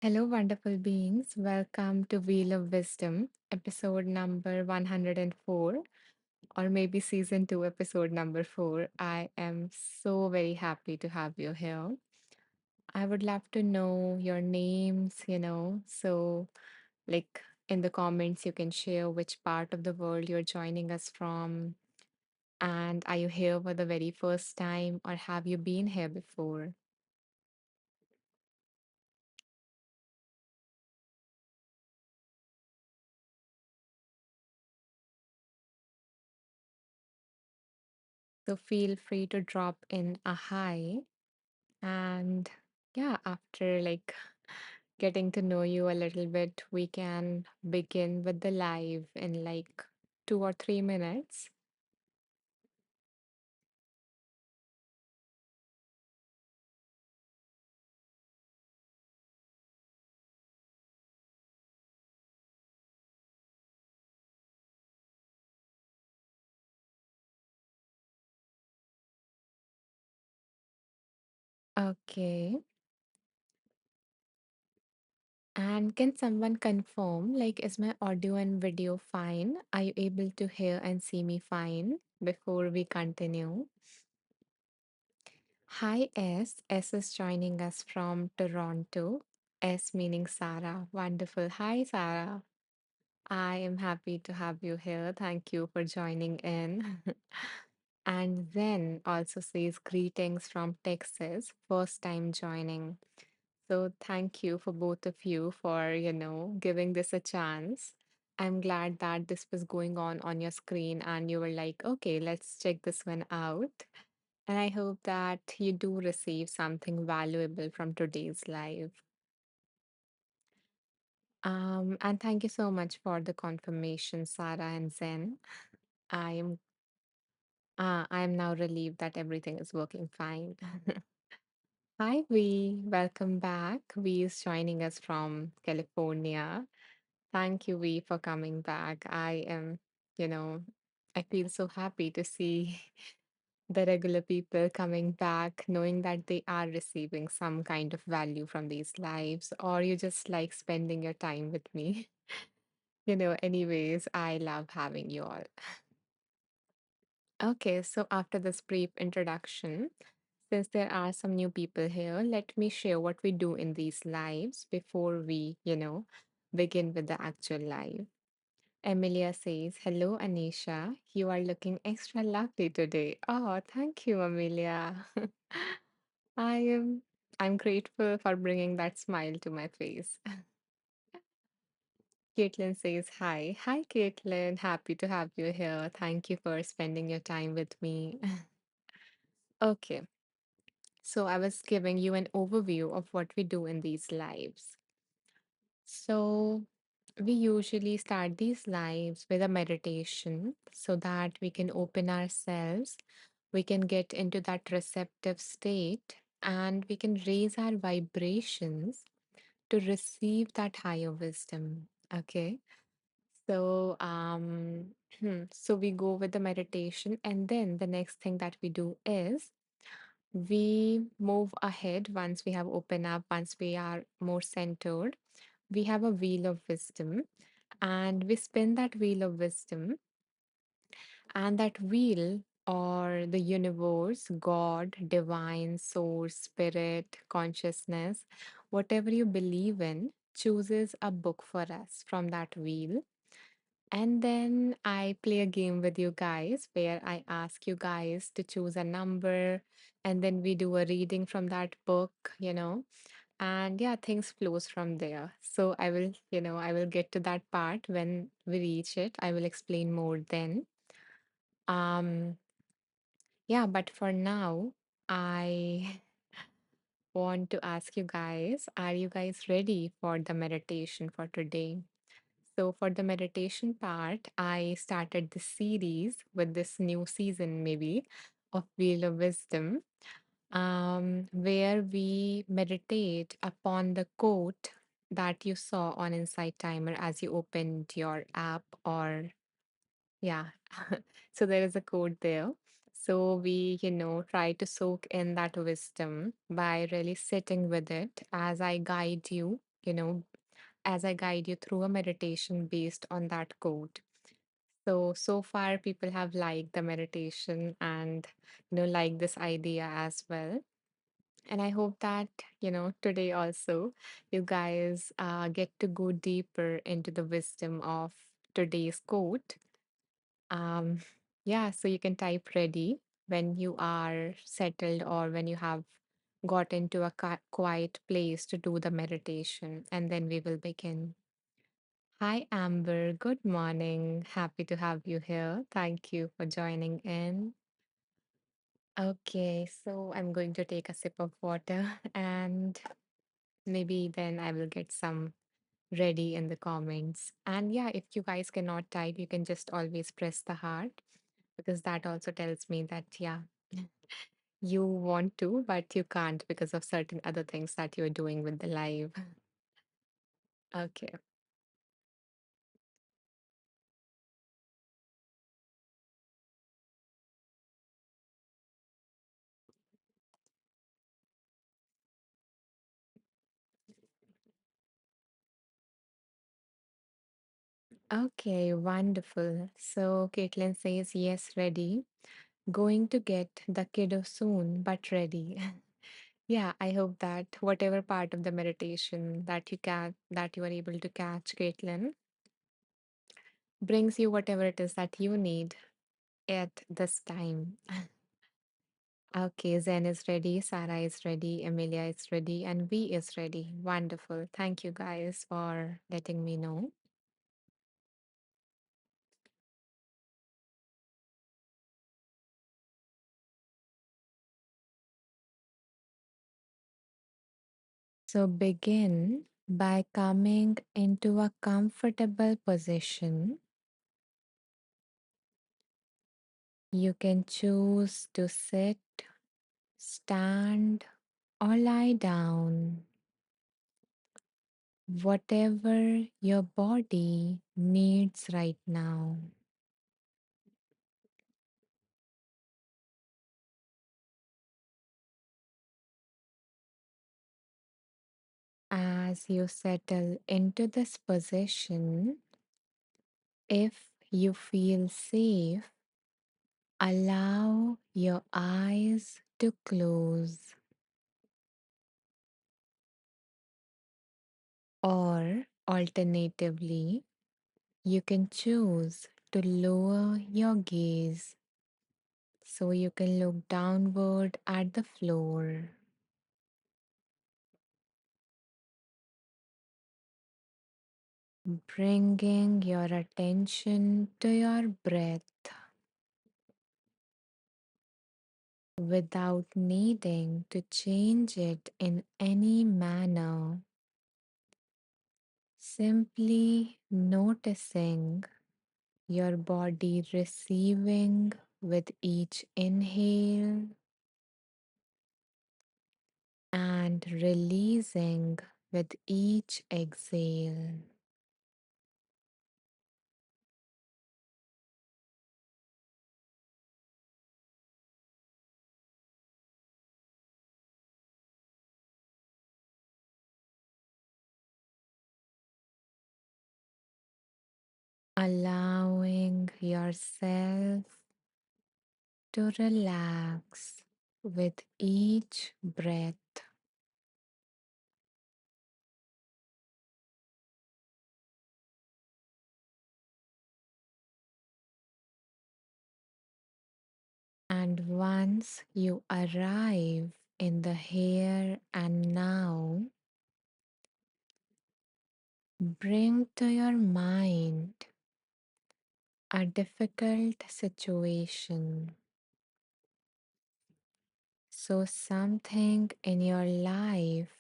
Hello, wonderful beings. Welcome to Wheel of Wisdom, episode number 104, or maybe season 2, episode number 4. I am so very happy to have you here. I would love to know your names. So, like in the comments, you can share which part of the world you're joining us from. And are you here for the very first time, or have you been here before? So, feel free to drop in a hi. And yeah, after getting to know you a little bit, we can begin with the live in like 2 or 3 minutes. Okay. And can someone confirm, like, is my audio and video fine? Are you able to hear and see me fine before we continue? Hi, S. S is joining us from Toronto. S meaning Sarah. Wonderful. Hi, Sarah. I am happy to have you here. Thank you for joining in. And then also says greetings from Texas, first time joining. So thank you for both of you for giving this a chance. I'm glad that this was going on your screen and you were like, okay, let's check this one out. And I hope that you do receive something valuable from today's live. And thank you so much for the confirmation, Sarah and Zen. I am I am now relieved that everything is working fine. Hi, V. Welcome back. V is joining us from California. Thank you, V, for coming back. You know, I feel so happy to see the regular people coming back, knowing that they are receiving some kind of value from these lives, or you just like spending your time with me. Anyways, I love having you all. Okay, so after this brief introduction, since there are some new people here, let me share what we do in these lives before we begin with the actual live. Emilia says, hello, Anisha. You are looking extra lovely today. Oh, thank you, Amelia. I am I'm grateful for bringing that smile to my face. Caitlin says, hi. Hi, Caitlin. Happy to have you here. Thank you for spending your time with me. Okay. So I was giving you an overview of what we do in these lives. So we usually start these lives with a meditation so that we can open ourselves, we can get into that receptive state, and we can raise our vibrations to receive that higher wisdom. Okay. So we go with the meditation, and then the next thing that we do is we move ahead once we have opened up, once we are more centered. We have a wheel of wisdom, and we spin that wheel of wisdom, and that wheel or the universe, God, divine, source, spirit, consciousness, whatever you believe in, chooses a book for us from that wheel. And then I play a game with you guys where I ask you guys to choose a number, and then we do a reading from that book. And yeah, things flows from there. So I will get to that part when we reach it. I will explain more then. Um, yeah, but for now, I want to ask you guys, are you guys ready for the meditation for today? So, for the meditation part, I started this series with this new season, maybe, of Wheel of Wisdom, where we meditate upon the quote that you saw on Insight Timer as you opened your app, or yeah. So, there is a quote there. So, we try to soak in that wisdom by really sitting with it as I guide you as I guide you through a meditation based on that quote. So far people have liked the meditation and, like this idea as well. And I hope that, today also you guys get to go deeper into the wisdom of today's quote. Um, yeah, so you can type ready when you are settled or when you have got into a quiet place to do the meditation, and then we will begin. Hi, Amber. Good morning. Happy to have you here. Thank you for joining in. Okay, so I'm going to take a sip of water and maybe then I will get some ready in the comments. And yeah, if you guys cannot type, you can just always press the heart because that also tells me that, yeah, you want to, but you can't because of certain other things that you're doing with the live. Okay. Okay, wonderful. So Caitlin says, yes, ready. Going to get the kiddo soon, but ready. Yeah, I hope that whatever part of the meditation that you are able to catch, Caitlin, brings you whatever it is that you need at this time. Okay, Zen is ready, Sarah is ready, Amelia is ready, and V is ready. Wonderful. Thank you guys for letting me know. So begin by coming into a comfortable position. You can choose to sit, stand, or lie down, whatever your body needs right now. As you settle into this position, if you feel safe, allow your eyes to close, or alternatively, you can choose to lower your gaze so you can look downward at the floor, bringing your attention to your breath without needing to change it in any manner. Simply noticing your body receiving with each inhale and releasing with each exhale. Allowing yourself to relax with each breath. And once you arrive in the here and now, bring to your mind a difficult situation. So, something in your life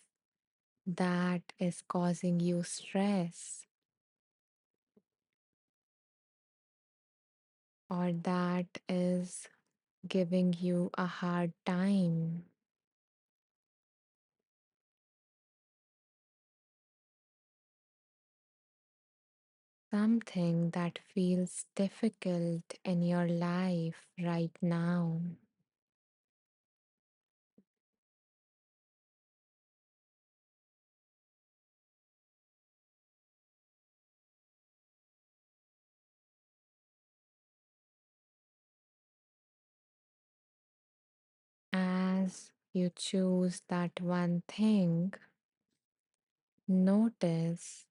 that is causing you stress or that is giving you a hard time, something that feels difficult in your life right now. you choose that one thing, notice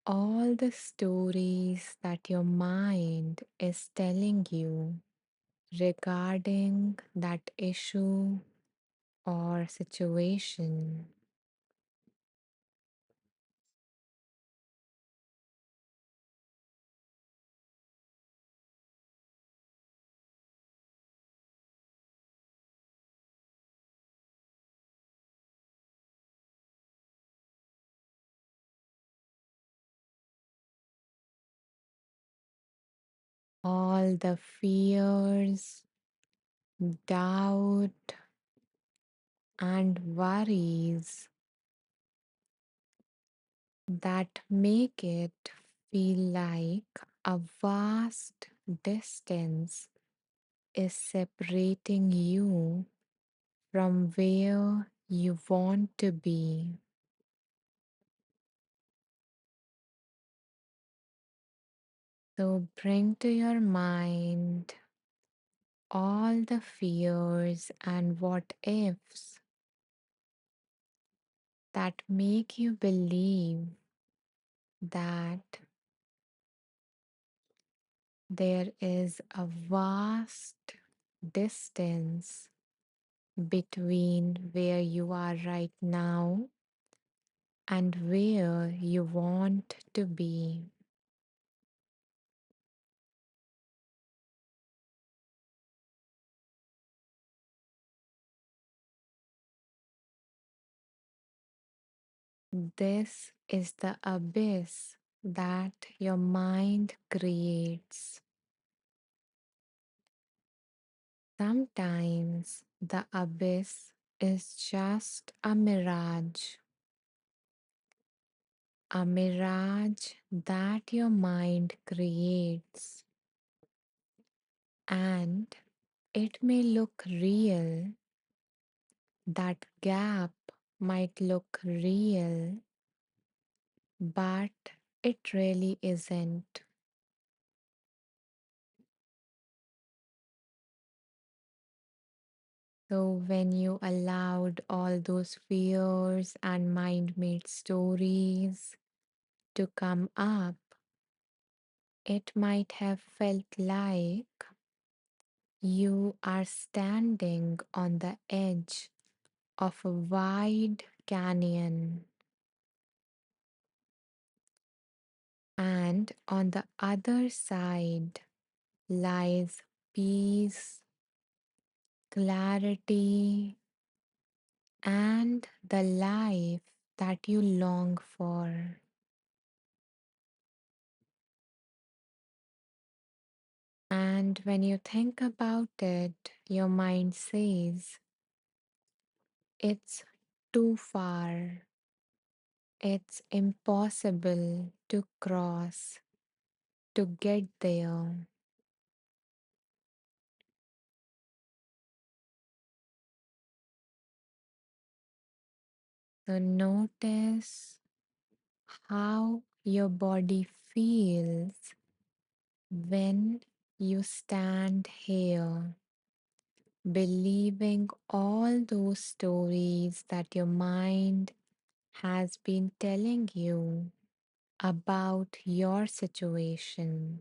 all the stories that your mind is telling you regarding that issue or situation. All the fears, doubt, and worries that make it feel like a vast distance is separating you from where you want to be. So bring to your mind all the fears and what ifs that make you believe that there is a vast distance between where you are right now and where you want to be. This is the abyss that your mind creates. Sometimes the abyss is just a mirage that your mind creates, and it may look real, that gap might look real, but it really isn't. So, when you allowed all those fears and mind made stories to come up, it might have felt like you are standing on the edge of a wide canyon, and on the other side lies peace, clarity, and the life that you long for. And when you think about it, your mind says, it's too far, it's impossible to cross, to get there. So notice how your body feels when you stand here, believing all those stories that your mind has been telling you about your situation.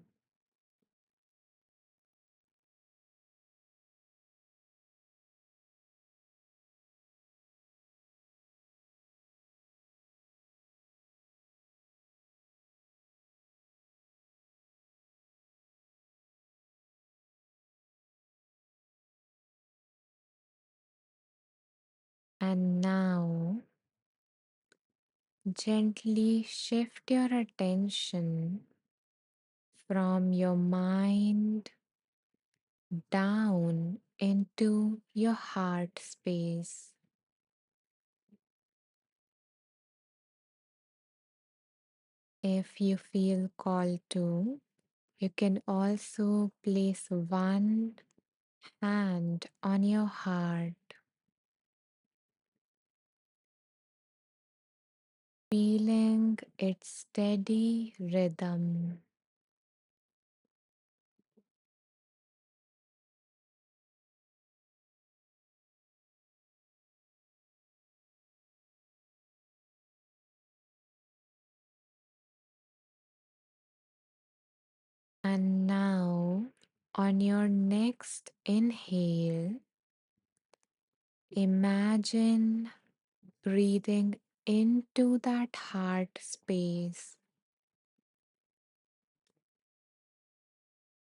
And now, gently shift your attention from your mind down into your heart space. If you feel called to, you can also place one hand on your heart, feeling its steady rhythm. And now, on your next inhale, imagine breathing into that heart space.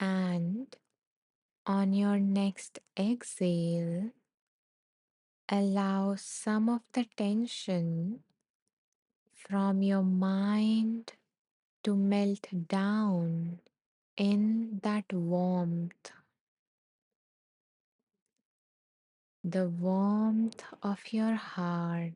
And on your next exhale, allow some of the tension from your mind to melt down in that warmth, the warmth of your heart.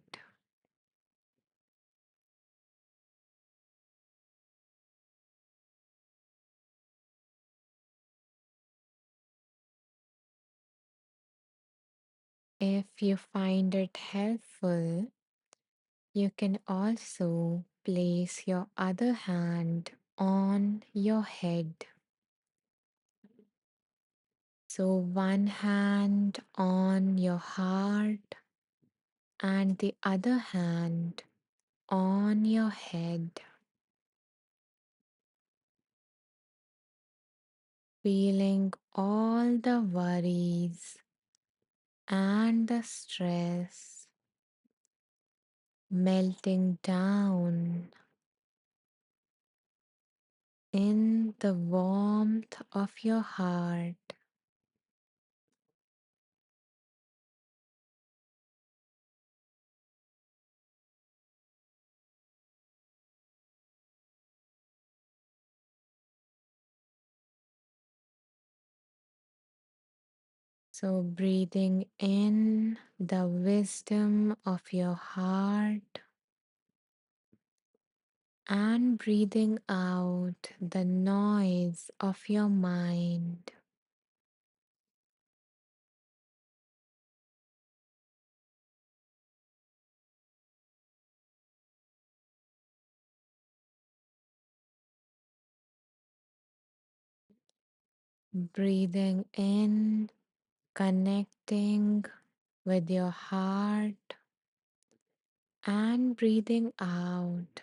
If you find it helpful, you can also place your other hand on your head. So, one hand on your heart and the other hand on your head, feeling all the worries and the stress melting down in the warmth of your heart. So, breathing in the wisdom of your heart and breathing out the noise of your mind. Breathing in, connecting with your heart, and breathing out,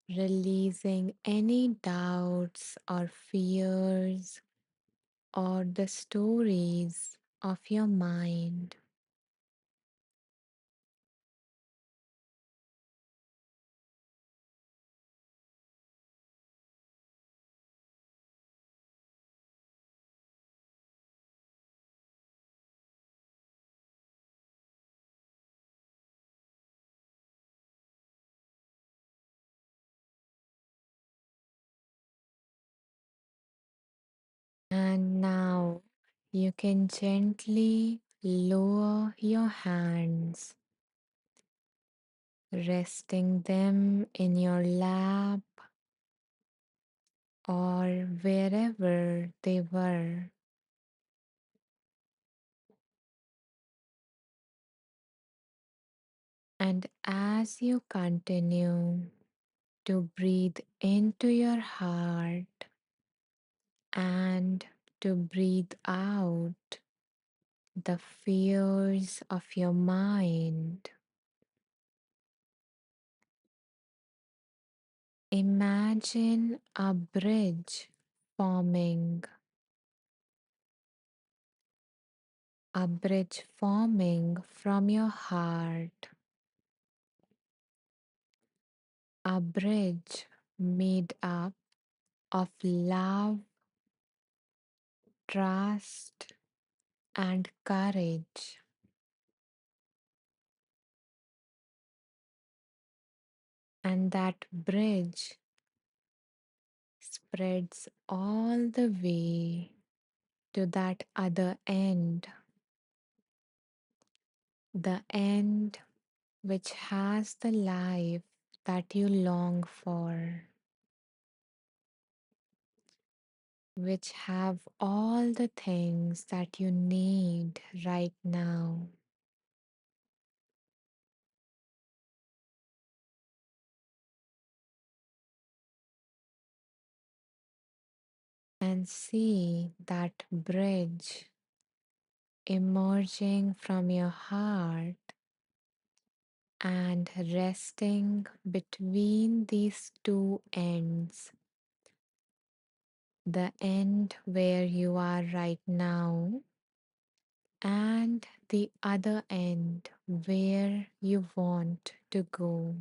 releasing any doubts or fears or the stories of your mind. And now you can gently lower your hands, resting them in your lap or wherever they were. And as you continue to breathe into your heart and to breathe out the fears of your mind, imagine a bridge forming, a bridge forming from your heart, a bridge made up of love, trust, and courage. And that bridge spreads all the way to that other end, the end which has the life that you long for, which have all the things that you need right now. And see that bridge emerging from your heart and resting between these two ends, the end where you are right now, and the other end where you want to go.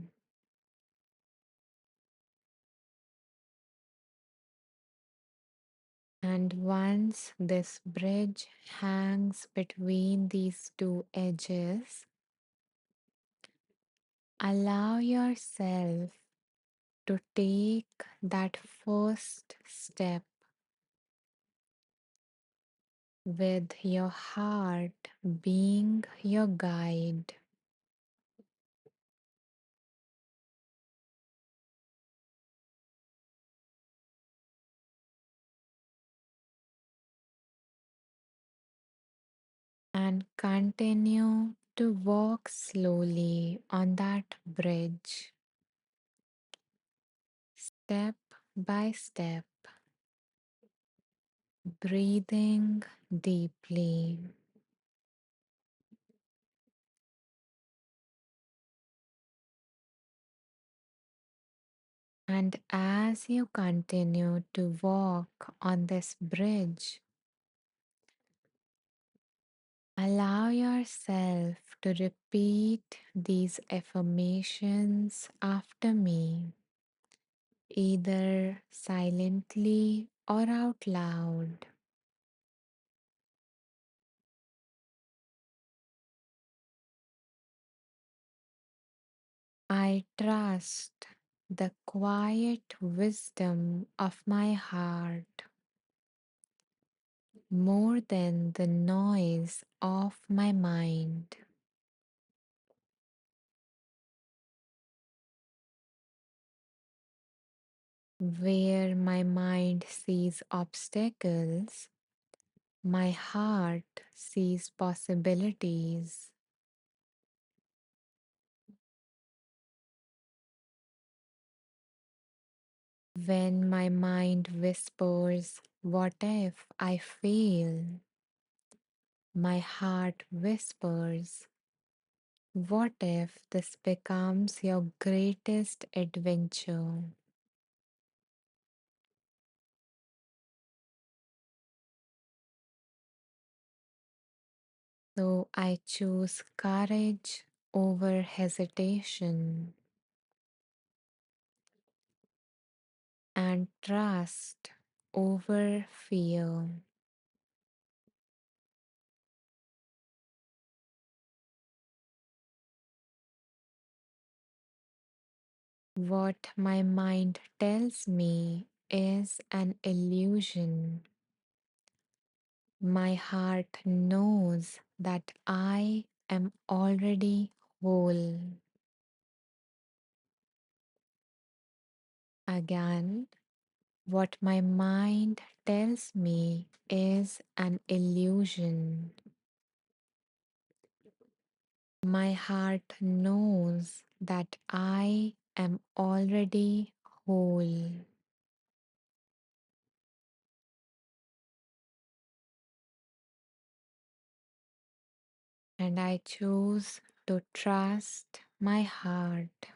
And once this bridge hangs between these two edges, allow yourself to take that first step with your heart being your guide. And continue to walk slowly on that bridge, step by step, breathing deeply. And as you continue to walk on this bridge, allow yourself to repeat these affirmations after me, either silently or out loud. I trust the quiet wisdom of my heart more than the noise of my mind. Where my mind sees obstacles, my heart sees possibilities. When my mind whispers, "What if I fail?" my heart whispers, "What if this becomes your greatest adventure?" So I choose courage over hesitation and trust over fear. What my mind tells me is an illusion. My heart knows that I am already whole. Again, what my mind tells me is an illusion. My heart knows that I am already whole. And I choose to trust my heart.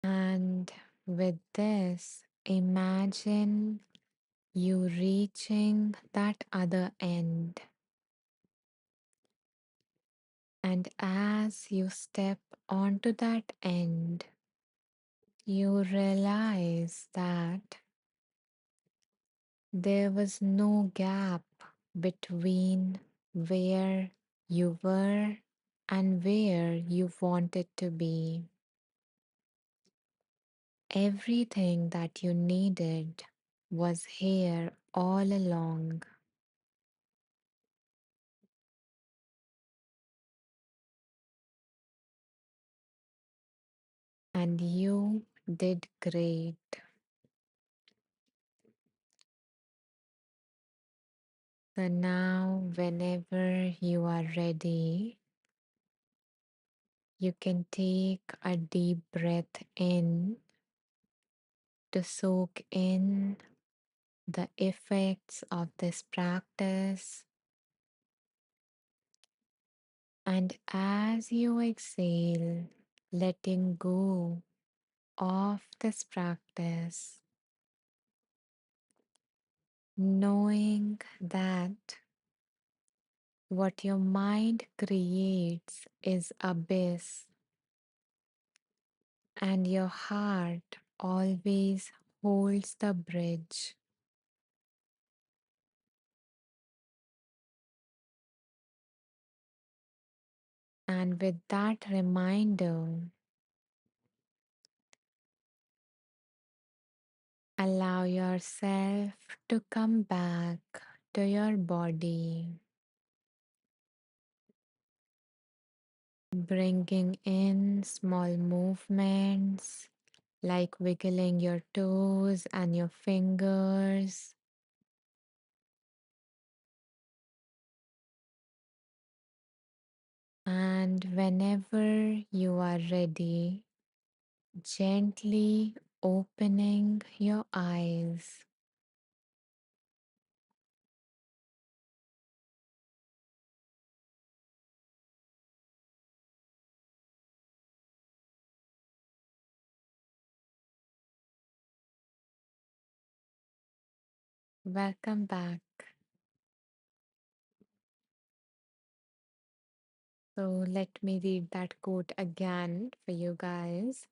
And with this, imagine you reaching that other end. And as you step onto that end, you realize that there was no gap between where you were and where you wanted to be. Everything that you needed was here all along, and you did great. So now, whenever you are ready, you can take a deep breath in to soak in the effects of this practice. And as you exhale, letting go of this practice, knowing that what your mind creates is abyss, and your heart always holds the bridge. And with that reminder, allow yourself to come back to your body, bringing in small movements like wiggling your toes and your fingers. And whenever you are ready, gently opening your eyes. Welcome back. So let me read that quote again for you guys.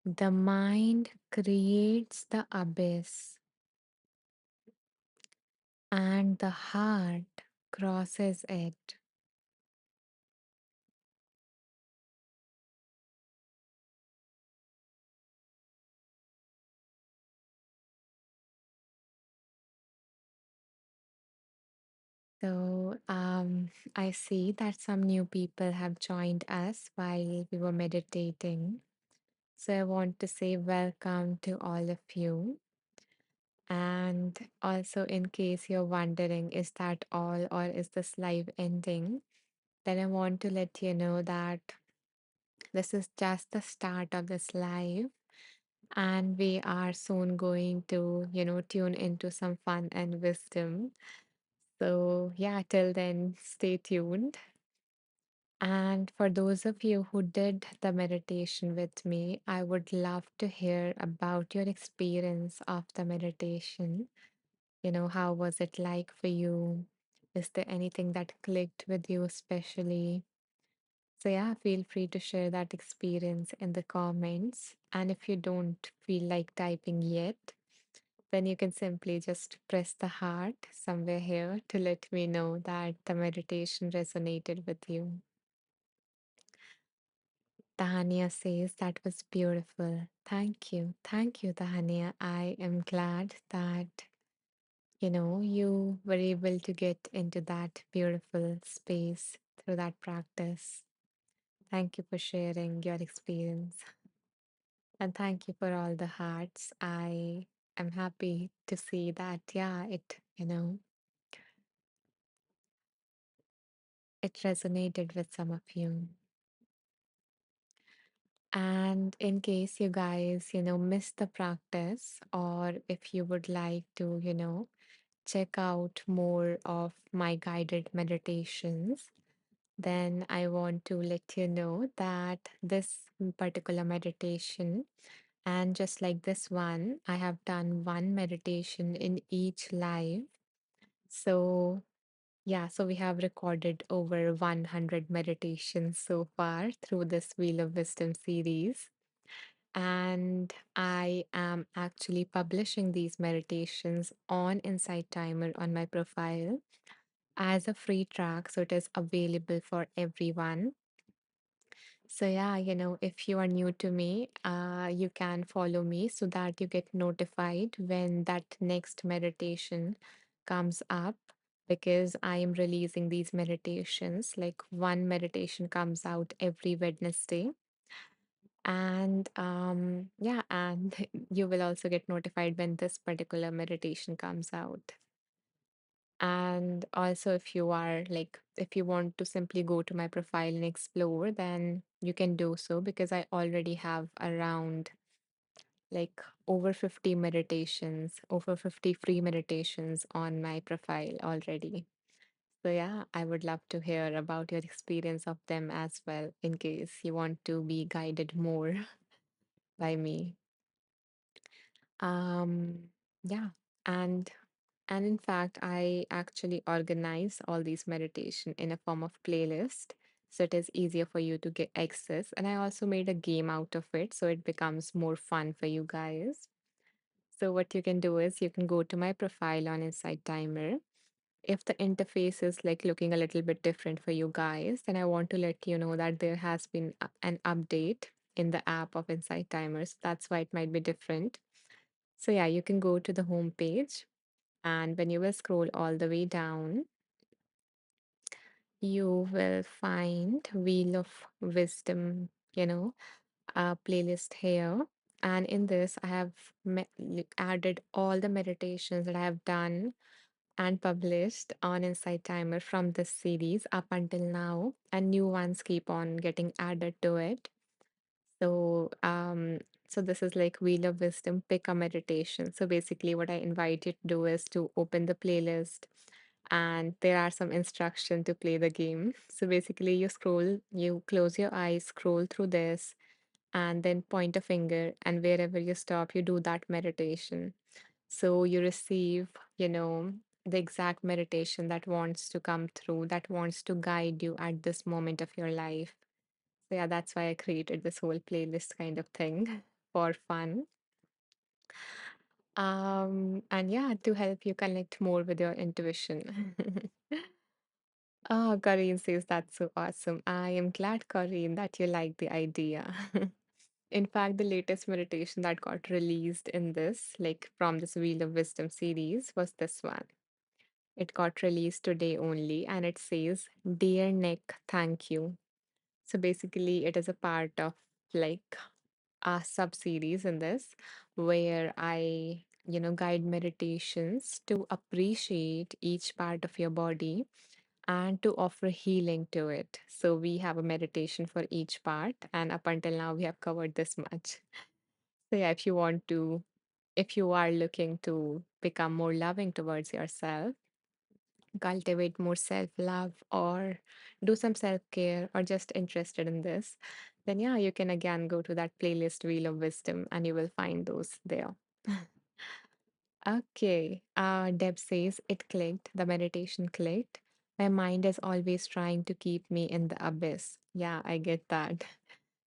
The mind creates the abyss, and the heart crosses it. I see that some new people have joined us while we were meditating. So, I want to say welcome to all of you. And also, in case you're wondering, is that all or is this live ending? Then I want to let you know that this is just the start of this live, and we are soon going to, tune into some fun and wisdom. So, yeah, till then, stay tuned. And for those of you who did the meditation with me, I would love to hear about your experience of the meditation. How was it like for you? Is there anything that clicked with you especially? So, yeah, feel free to share that experience in the comments. And if you don't feel like typing yet, then you can simply just press the heart somewhere here to let me know that the meditation resonated with you. Tahania says that was beautiful. Thank you. Thank you, Tahania. I am glad that, you were able to get into that beautiful space through that practice. Thank you for sharing your experience. And thank you for all the hearts. I am happy to see that, yeah, it resonated with some of you. And in case you guys, missed the practice, or if you would like to, check out more of my guided meditations, then I want to let you know that this particular meditation, and just like this one, I have done one meditation in each live. So, yeah, so we have recorded over 100 meditations so far through this Wheel of Wisdom series. And I am actually publishing these meditations on Insight Timer on my profile as a free track. So it is available for everyone. So, yeah, if you are new to me, you can follow me so that you get notified when that next meditation comes up, because I am releasing these meditations. Like one meditation comes out every Wednesday. And yeah, and you will also get notified when this particular meditation comes out. And also, if you are like, if you want to simply go to my profile and explore, then you can do so because I already have around like over 50 meditations, over 50 free meditations on my profile already. So, yeah, I would love to hear about your experience of them as well, in case you want to be guided more by me. Um, yeah, and in fact, I actually organize all these meditation in a form of playlist, so it is easier for you to get access. And I also made a game out of it, so it becomes more fun for you guys. So what you can do is you can go to my profile on Insight Timer. If the interface is like looking a little bit different for you guys, then I want to let you know that there has been an update in the app of Insight Timers. That's why it might be different. So yeah, you can go to the home page, and when you will scroll all the way down, you will find Wheel of Wisdom, a playlist here. And in this, I have added all the meditations that I have done and published on Insight Timer from this series up until now, and new ones keep on getting added to it. So, so this is like Wheel of Wisdom, pick a meditation. So basically, what I invite you to do is to open the playlist, and there are some instruction to play the game. So basically, you scroll, you close your eyes, scroll through this, and then point a finger, and wherever you stop, you do that meditation. So you receive, the exact meditation that wants to come through, that wants to guide you at this moment of your life. So yeah, that's why I created this whole playlist kind of thing for fun. And yeah, to help you connect more with your intuition. Oh, Kareen says that's so awesome. I am glad, Kareen, that you like the idea. In fact, the latest meditation that got released in this, like from this Wheel of Wisdom series, was this one. It got released today only, and it says, Dear Nick, thank you. So basically, it is a part of like a sub series in this where I, guide meditations to appreciate each part of your body and to offer healing to it. So we have a meditation for each part, and up until now, we have covered this much. So, yeah, if you are looking to become more loving towards yourself, cultivate more self love, or do some self care, or just interested in this, then yeah, you can again go to that playlist Wheel of Wisdom and you will find those there. Okay. Deb says it clicked, the meditation clicked. My mind is always trying to keep me in the abyss. Yeah, I get that.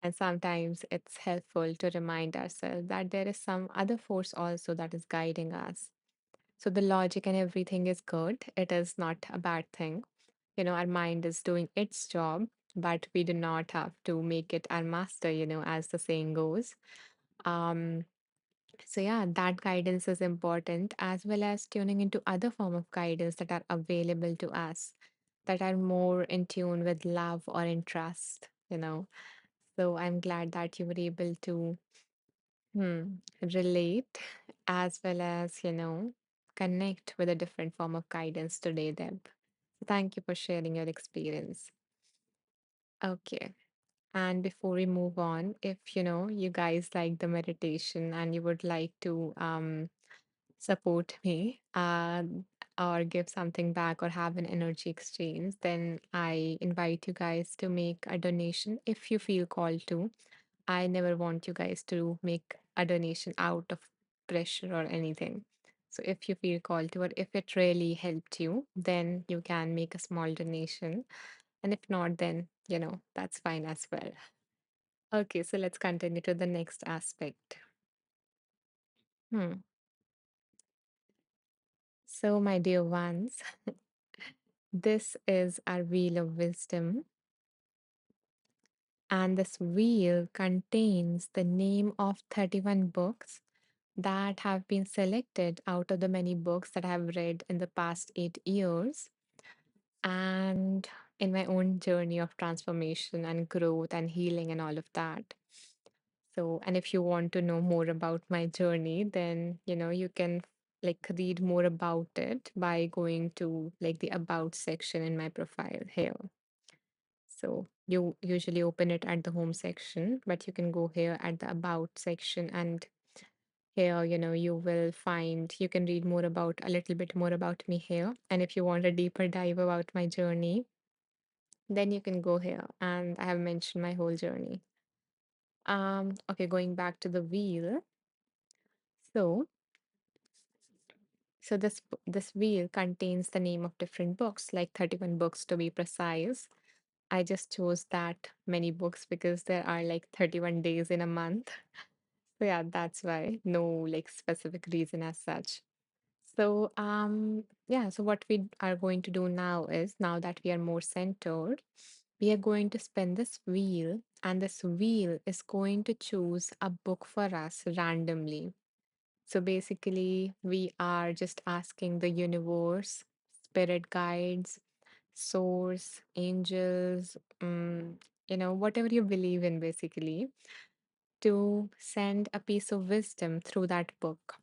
And sometimes it's helpful to remind ourselves that there is some other force also that is guiding us. So the logic and everything is good. It is not a bad thing. Our mind is doing its job, but we do not have to make it our master, as the saying goes. Um, so yeah, that guidance is important, as well as tuning into other form of guidance that are available to us, that are more in tune with love or in trust. So I'm glad that you were able to relate, as well as, connect with a different form of guidance today, Deb. So thank you for sharing your experience. Okay. And before we move on, if you guys like the meditation and you would like to support me, or give something back or have an energy exchange, then I invite you guys to make a donation if you feel called to. I never want you guys to make a donation out of pressure or anything. So if you feel called to, or if it really helped you, then you can make a small donation. And if not, then, that's fine as well. Okay, so let's continue to the next aspect. Hmm. So, my dear ones, this is our wheel of wisdom, and this wheel contains the name of 31 books that have been selected out of the many books that I have read in the past 8 years, and in my own journey of transformation and growth and healing and all of that. So, and if you want to know more about my journey, then you can like read more about it by going to like the about section in my profile here. So you usually open it at the home section, but you can go here at the about section and Here, you will find, you can read more about, a little bit more about me here. And if you want a deeper dive about my journey, then you can go here. And I have mentioned my whole journey. Okay, going back to the wheel. So, so this wheel contains the name of different books, like 31 books to be precise. I just chose that many books because there are like 31 days in a month. So yeah, that's why. No like specific reason as such. So yeah, so what we are going to do now is, now that we are more centered, we are going to spin this wheel, and this wheel is going to choose a book for us randomly. So basically, we are just asking the universe, spirit guides, source, angels, whatever you believe in, basically, to send a piece of wisdom through that book.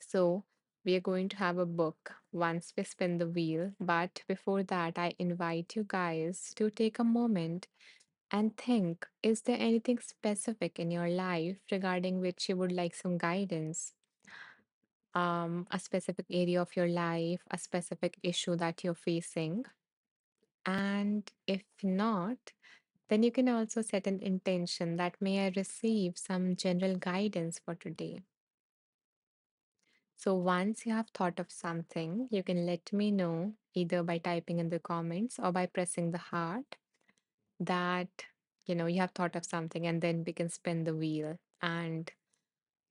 So we are going to have a book once we spin the wheel. But before that, I invite you guys to take a moment and think, is there anything specific in your life regarding which you would like some guidance? A specific area of your life, a specific issue that you're facing. And if not, then you can also set an intention that, may I receive some general guidance for today. So once you have thought of something, you can let me know either by typing in the comments or by pressing the heart that you have thought of something, and then we can spin the wheel and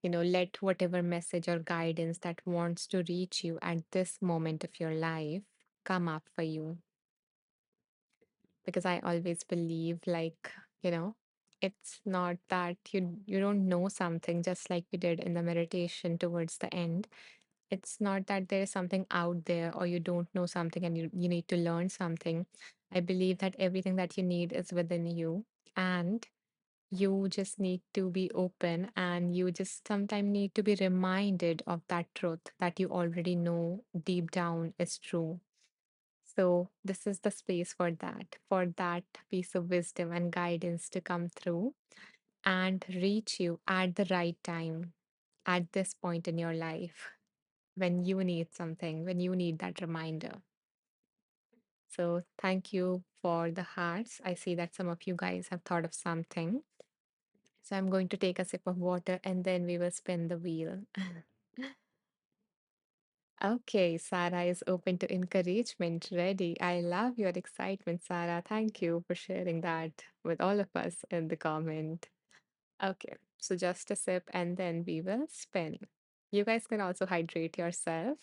let whatever message or guidance that wants to reach you at this moment of your life come up for you. Because I always believe, like, you know, it's not that you don't know something, just like we did in the meditation towards the end. It's not that there is something out there or you don't know something and you need to learn something. I believe that everything that you need is within you, and you just need to be open, and you just sometimes need to be reminded of that truth that you already know deep down is true. So, this is the space for that piece of wisdom and guidance to come through and reach you at the right time, at this point in your life, when you need something, when you need that reminder. So, thank you for the hearts. I see that some of you guys have thought of something. So, I'm going to take a sip of water and then we will spin the wheel. Okay, Sarah is open to encouragement. Ready. I love your excitement, Sarah. Thank you for sharing that with all of us in the comment. Okay, so just a sip and then we will spin. You guys can also hydrate yourself.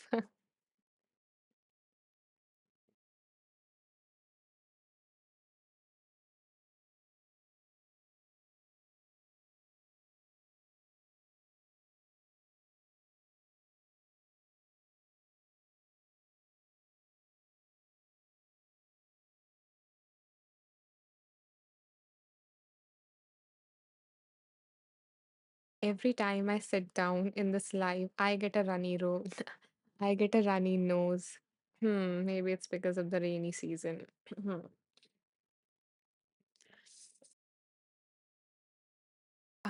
Every time I sit down in this live, I get a runny nose. I get a runny nose. Maybe it's because of the rainy season.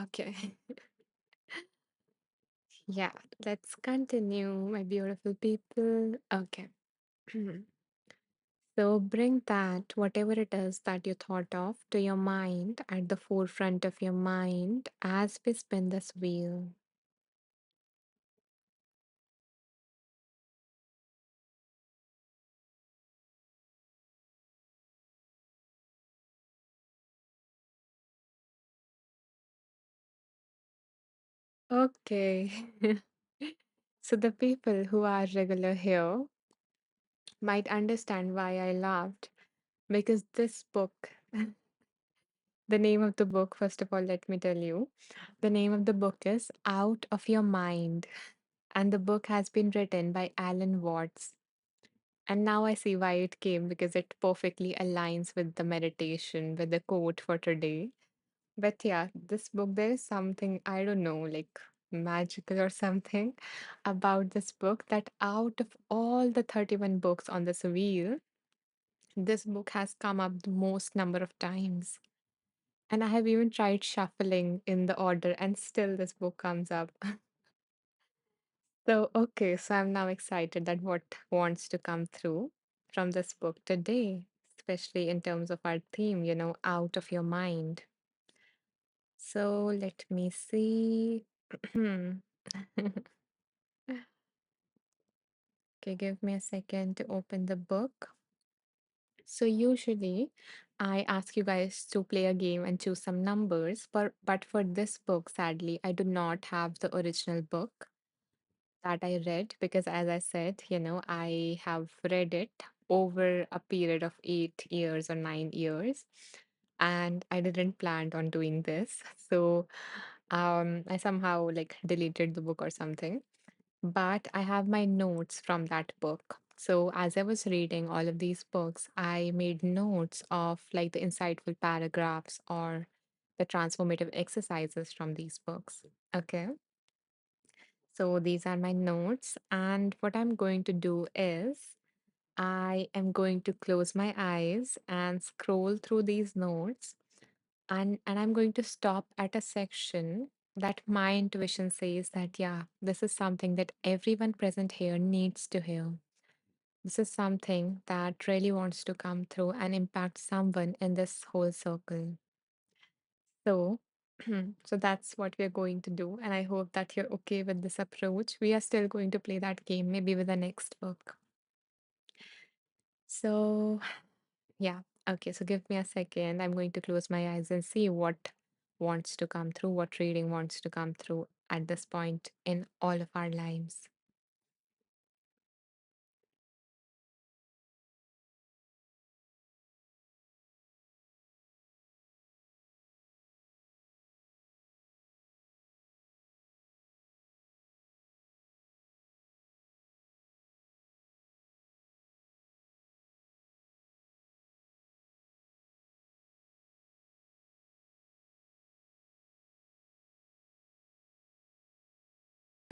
Okay. Yeah, let's continue, my beautiful people. Okay. So bring that, whatever it is that you thought of, to your mind, at the forefront of your mind as we spin this wheel. Okay. So the people who are regular here might understand why I laughed, because this book, the name of the book, first of all, let me tell you, the name of the book is Out of Your Mind, and the book has been written by Alan Watts. And now I see why it came, because it perfectly aligns with the meditation, with the quote for today. But yeah, this book, there is something, I don't know, like magical or something about this book, that out of all the 31 books on this wheel, this book has come up the most number of times. And I have even tried shuffling in the order, and still this book comes up. So, okay, so I'm now excited that what wants to come through from this book today, especially in terms of our theme, out of your mind. So, let me see. Okay, give me a second to open the book. So, usually I ask you guys to play a game and choose some numbers, but for this book, sadly, I do not have the original book that I read because, as I said, I have read it over a period of 8 years or 9 years, and I didn't plan on doing this. So, I somehow like deleted the book or something. But I have my notes from that book. So, as I was reading all of these books, I made notes of like the insightful paragraphs or the transformative exercises from these books. Okay. So these are my notes. And what I'm going to do is I am going to close my eyes and scroll through these notes. And I'm going to stop at a section that my intuition says that, yeah, this is something that everyone present here needs to hear. This is something that really wants to come through and impact someone in this whole circle. So, so that's what we're going to do. And I hope that you're okay with this approach. We are still going to play that game, maybe with the next book. So, yeah. Okay. So give me a second. I'm going to close my eyes and see what wants to come through, what reading wants to come through at this point in all of our lives.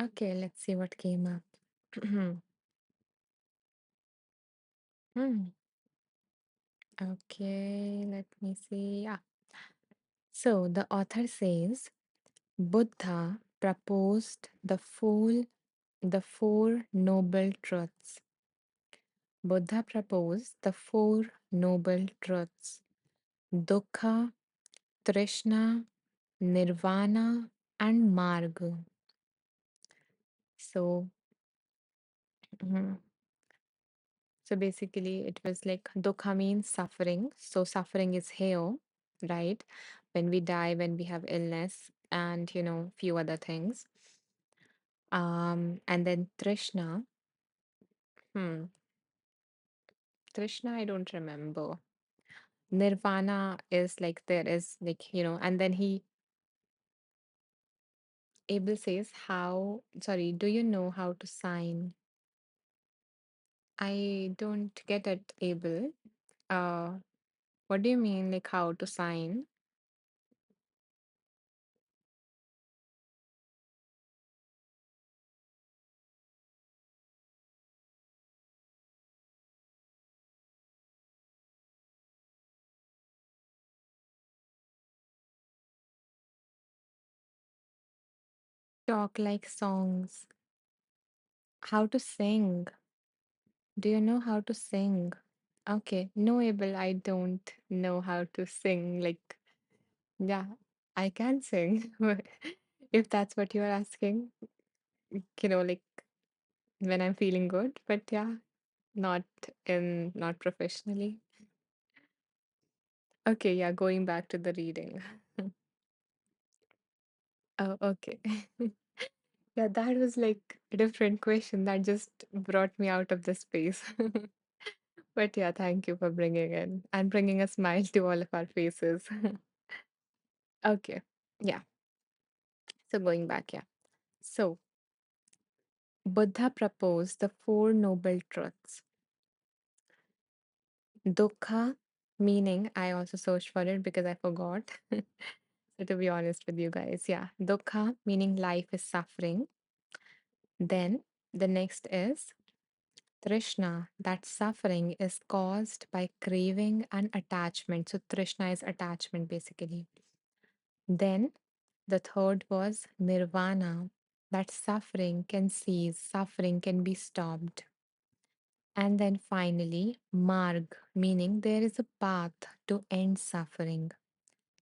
Okay. Let's see what came up. Hmm. Okay. Let me see. Yeah. So the author says Buddha proposed the four noble truths. Buddha proposed the four noble truths: dukkha, trishna, nirvana, and marga. So, mhm. So basically, it was like dukkha means suffering. So suffering is here, right? When we die, when we have illness, and few other things. And then trishna. Hmm, Trishna, I don't remember. Nirvana is like there is like, and then Abel says, how, sorry, do you know how to sign? I don't get it, Abel. Uh, what do you mean, like how to sign? Talk like songs. How to sing? Do you know how to sing? Okay, no, Abel, I don't know how to sing. Like, yeah, I can sing. If that's what you're asking, like when I'm feeling good, but yeah, not not professionally. Okay, yeah, going back to the reading. Oh, okay. Yeah, that was like a different question that just brought me out of the space. But yeah, thank you for bringing in and bringing a smile to all of our faces. Okay, yeah. So going back, yeah. So Buddha proposed the four noble truths. Dukkha, meaning I also searched for it because I forgot. So to be honest with you guys, yeah, dukkha meaning life is suffering. Then the next is Trishna, that suffering is caused by craving and attachment. So Trishna is attachment basically. Then the third was Nirvana, that suffering can cease, suffering can be stopped. And then finally, marg, meaning there is a path to end suffering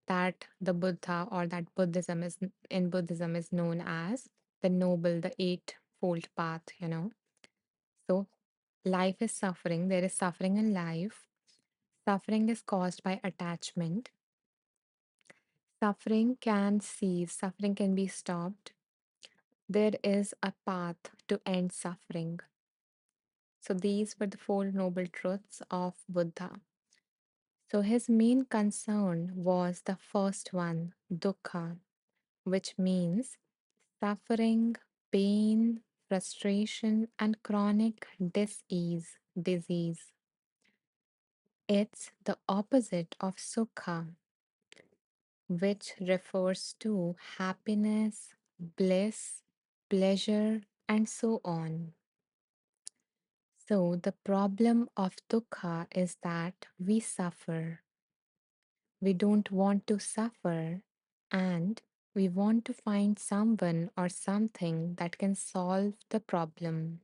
that the Buddha or that Buddhism is in Buddhism is known as the noble, the eightfold path, you know. So life is suffering, there is suffering in life. Suffering is caused by attachment. Suffering can cease, suffering can be stopped. There is a path to end suffering. So these were the four noble truths of Buddha. So his main concern was the first one, dukkha, which means suffering, pain, frustration, and chronic disease. It's the opposite of sukha, which refers to happiness, bliss, pleasure, and so on. So, the problem of dukkha is that we suffer. We don't want to suffer, and we want to find someone or something that can solve the problem.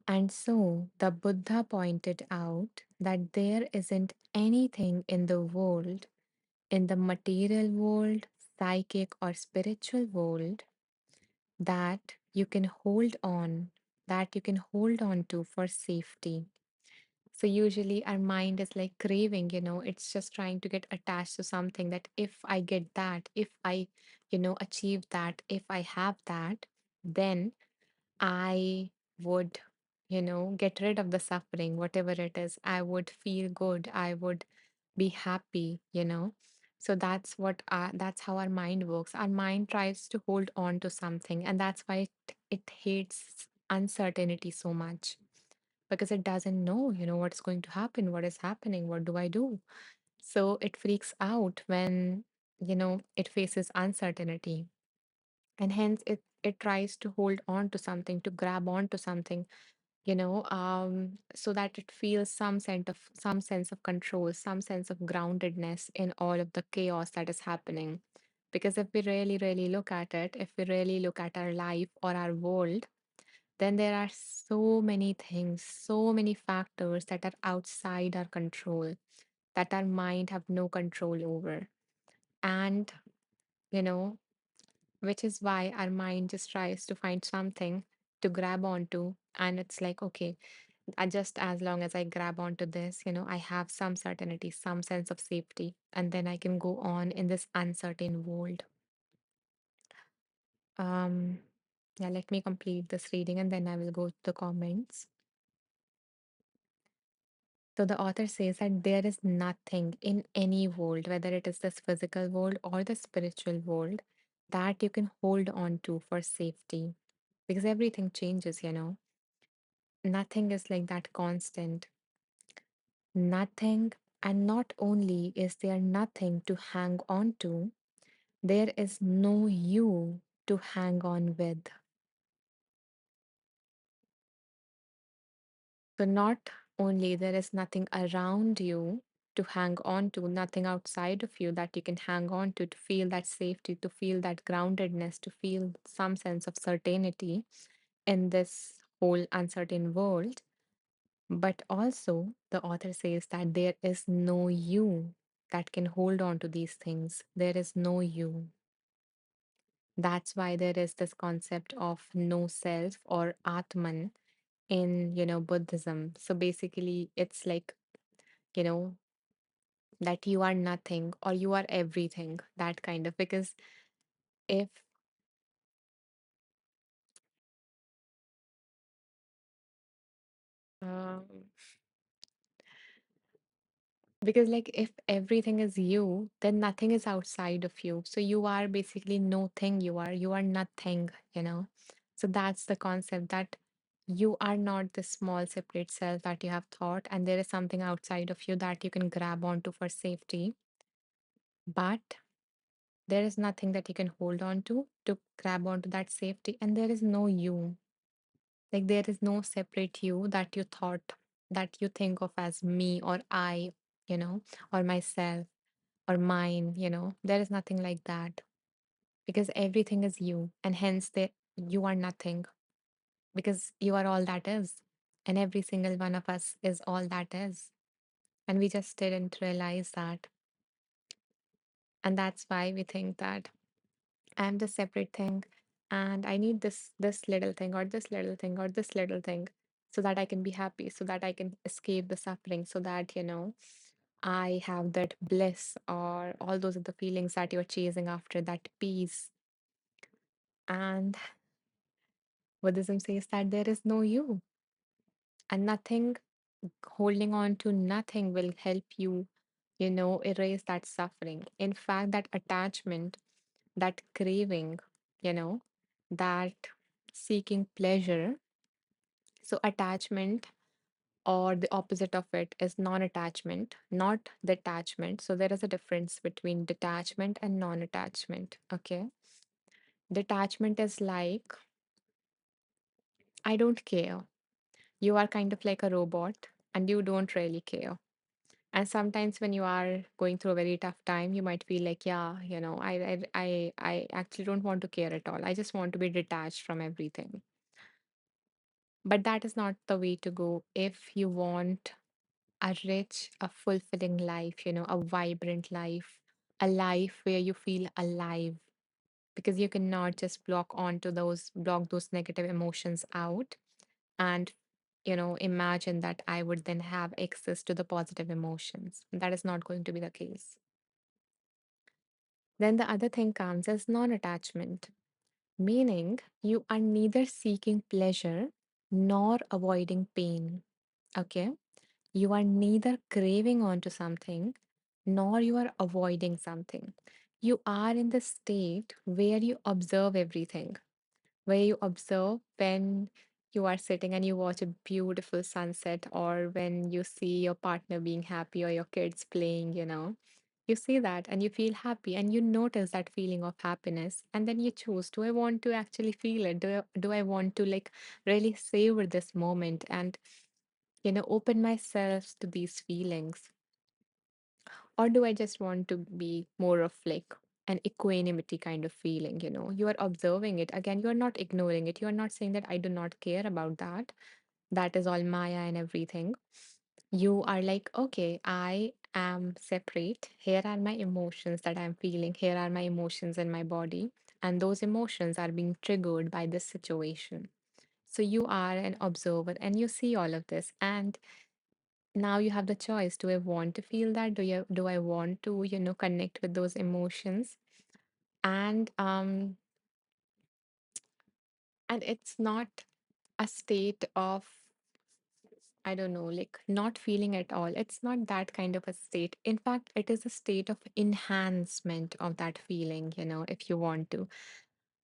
And so the Buddha pointed out that there isn't anything in the world, in the material world, psychic or spiritual world, that you can hold on, that you can hold on to for safety. So usually our mind is like craving, it's just trying to get attached to something that if I get that, if I, achieve that, if I have that, then I would, get rid of the suffering, whatever it is. I would feel good. I would be happy. So that's how our mind works. Our mind tries to hold on to something, and that's why it hates uncertainty so much because it doesn't know, what's going to happen, what is happening, what do I do? So it freaks out when, it faces uncertainty, and hence it tries to hold on to something, to grab on to something, so that it feels some sense of control, some sense of groundedness in all of the chaos that is happening. Because if we really really look at it, if we really look at our life or our world, then there are so many things, so many factors that are outside our control, that our mind have no control over. And you know which is why our mind just tries to find something to grab onto, and it's like, okay, just as long as I grab onto this, I have some certainty, some sense of safety, and then I can go on in this uncertain world. um yeah, let me complete this reading and then I will go to the comments. So the author says that there is nothing in any world, whether it is this physical world or the spiritual world, that you can hold on to for safety, because everything changes. Nothing is like that constant. Nothing, and not only is there nothing to hang on to, there is no you to hang on with. So, not only there is nothing around you to hang on to, nothing outside of you that you can hang on to feel that safety, to feel that groundedness, to feel some sense of certainty in this whole uncertain world. But also, the author says that there is no you that can hold on to these things. There is no you. That's why there is this concept of no self or Atman in, Buddhism. So basically, it's like, you know, that you are nothing or you are everything, that kind of. Because if, um, because like if everything is you, then nothing is outside of you. So you are basically no thing. You are nothing. So that's the concept, that you are not the small separate self that you have thought, and there is something outside of you that you can grab onto for safety. But there is nothing that you can hold on to grab onto that safety, and there is no you. Like there is no separate you that you thought, that you think of as me or I, or myself or mine. There is nothing like that. because everything is you, and hence you are nothing, because you are all that is, and every single one of us is all that is, and we just didn't realize that. And that's why we think that I'm the separate thing, and I need this little thing or this little thing or this little thing, so that I can be happy, so that I can escape the suffering, so that I have that bliss or all those are the feelings that you're chasing after, that peace. And Buddhism says that there is no you, and nothing, holding on to nothing will help you, erase that suffering. In fact, that attachment, that craving, you know, that seeking pleasure. So, attachment or the opposite of it is non attachment, not detachment. So, there is a difference between detachment and non attachment. Okay. Detachment is like, I don't care. You are kind of like a robot and you don't really care. And sometimes when you are going through a very tough time, you might feel like, yeah, I actually don't want to care at all. I just want to be detached from everything. But that is not the way to go if you want a rich, a fulfilling life, a vibrant life, a life where you feel alive. Because you cannot just block those negative emotions out and imagine that I would then have access to the positive emotions. That is not going to be the case. Then the other thing comes as non attachment, meaning you are neither seeking pleasure nor avoiding pain. Okay. You are neither craving onto something nor you are avoiding something. You are in the state where you observe everything, where you observe when you are sitting and you watch a beautiful sunset, or when you see your partner being happy or your kids playing, you see that and you feel happy and you notice that feeling of happiness, and then you choose, do I want to actually feel it? Do I want to like really savor this moment and open myself to these feelings? Or do I just want to be more of like an equanimity kind of feeling? You are observing it. Again, you are not ignoring it. You are not saying that I do not care about that. That is all Maya and everything. You are like, okay, I am separate. Here are my emotions that I'm feeling. Here are my emotions in my body. And those emotions are being triggered by this situation. So you are an observer and you see all of this. And now you have the choice. Do I want to feel that? Do I want to connect with those emotions? And it's not a state of, I don't know, like not feeling at all. It's not that kind of a state. In fact, it is a state of enhancement of that feeling, if you want to,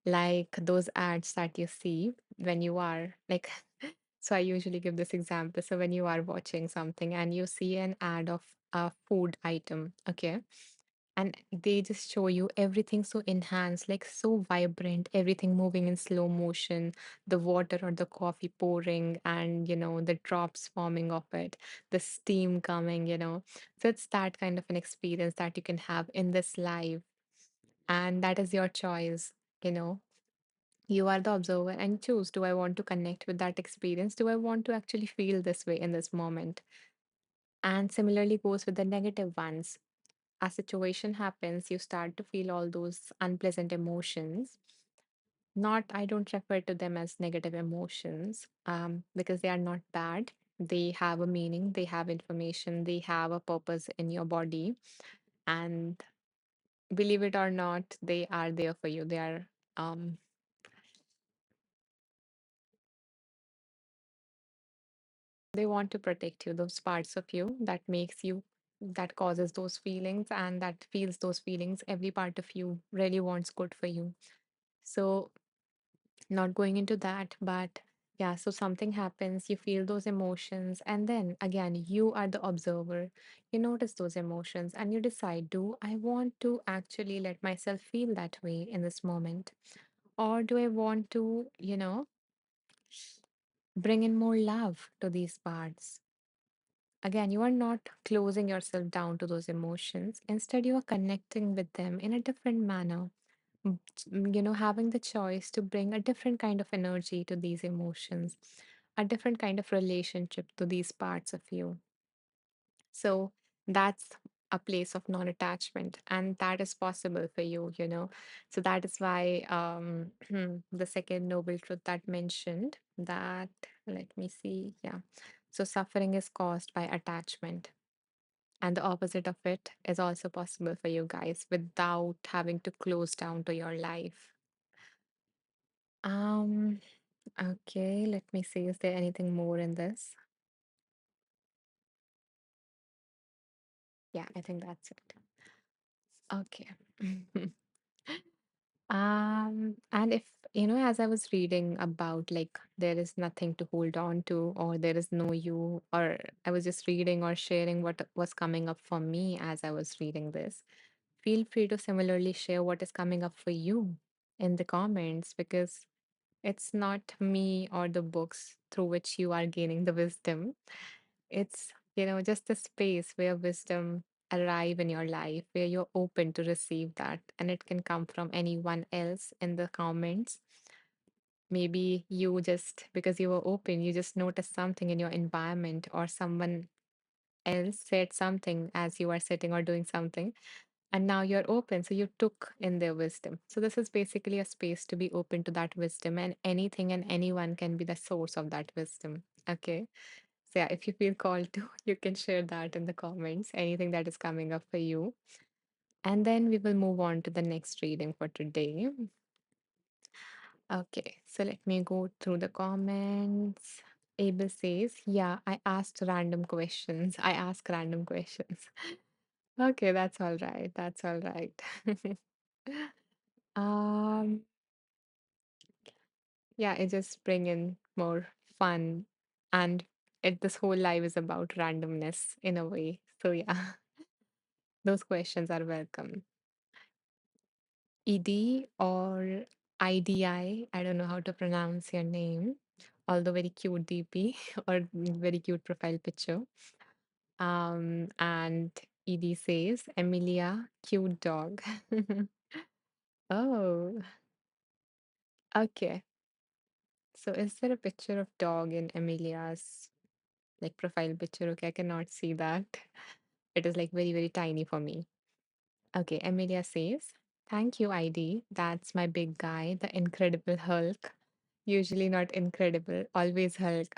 like those ads that you see when you are like, so I usually give this example. So when you are watching something and you see an ad of a food item, okay, and they just show you everything so enhanced, like so vibrant, everything moving in slow motion, the water or the coffee pouring, and the drops forming of it, the steam coming, so it's that kind of an experience that you can have in this life, and that is your choice. you know you are the observer and choose, do I want to connect with that experience? Do I want to actually feel this way in this moment? And similarly goes with the negative ones. A situation happens, you start to feel all those unpleasant emotions. Not, I don't refer to them as negative emotions, because they are not bad. They have a meaning, they have information, they have a purpose in your body. And believe it or not, they are there for you. Um, they want to protect you, those parts of you that makes you, that causes those feelings and that feels those feelings. Every part of you really wants good for you. So, not going into that, but yeah, so something happens, you feel those emotions, and then again, you are the observer. You notice those emotions and you decide, do I want to actually let myself feel that way in this moment? Or do I want to, bring in more love to these parts? Again, you are not closing yourself down to those emotions. Instead, you are connecting with them in a different manner. having the choice to bring a different kind of energy to these emotions, a different kind of relationship to these parts of you. So that's a place of non-attachment, and that is possible for you. So that is why the second noble truth that mentioned that, let me see, yeah. So suffering is caused by attachment, and the opposite of it is also possible for you guys without having to close down to your life. Um, okay, let me see. Is there anything more in this? Yeah, I think that's it. Okay. And if, as I was reading about like there is nothing to hold on to, or there is no you, or I was just reading or sharing what was coming up for me as I was reading this, feel free to similarly share what is coming up for you in the comments, because it's not me or the books through which you are gaining the wisdom. It's, just a space where wisdom arrive in your life, where you're open to receive that. And it can come from anyone else in the comments. Maybe you just, because you were open, you just noticed something in your environment, or someone else said something as you are sitting or doing something, and now you're open. So you took in their wisdom. So this is basically a space to be open to that wisdom, and anything and anyone can be the source of that wisdom. Okay. So yeah, if you feel called to, you can share that in the comments, anything that is coming up for you. And then we will move on to the next reading for today. Okay, so let me go through the comments. Abel says, yeah, I asked random questions. I ask random questions. Okay, that's all right. That's all right. um, yeah, it just bring in more fun, and this whole life is about randomness in a way. So yeah, those questions are welcome. ED or IDI, I don't know how to pronounce your name, although very cute DP or very cute profile picture. And ED says, Emilia, cute dog. Oh, okay. So is there a picture of dog in Emilia's like profile picture? Okay, I cannot see that. It is like very, very tiny for me. Okay, Emilia says, thank you, ID. That's my big guy, the Incredible Hulk. Usually not incredible, always Hulk.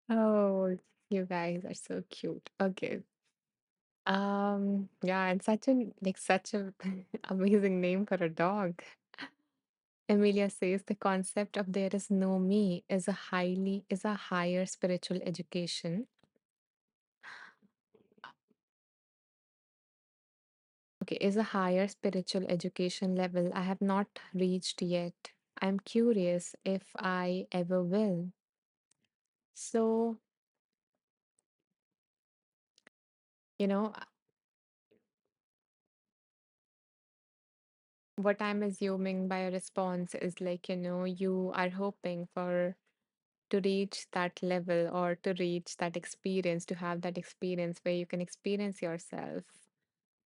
Oh, you guys are so cute. Okay. Yeah, and such a amazing name for a dog. Emilia says the concept of there is no me is a higher spiritual education. Okay, is a higher spiritual education level I have not reached yet. I'm curious if I ever will. So, you know, what I'm assuming by a response is like, you are hoping for to reach that level, or to reach that experience, to have that experience where you can experience yourself,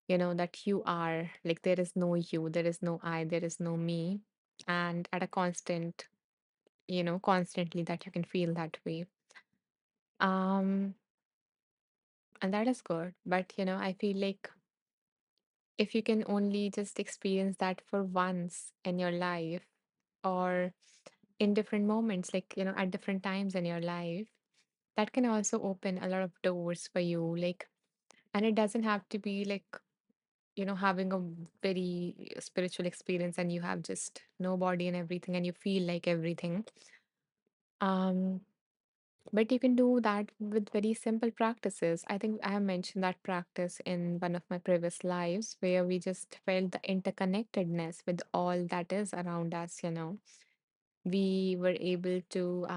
that you are like, there is no you, there is no I, there is no me. And at a constant, constantly, that you can feel that way. Um, and that is good. But, I feel like if you can only just experience that for once in your life, or in different moments, like, at different times in your life, that can also open a lot of doors for you. Like, and it doesn't have to be like, having a very spiritual experience and you have just no body and everything and you feel like everything. Um, but you can do that with very simple practices. I think I have mentioned that practice in one of my previous lives, where we just felt the interconnectedness with all that is around us. We were able to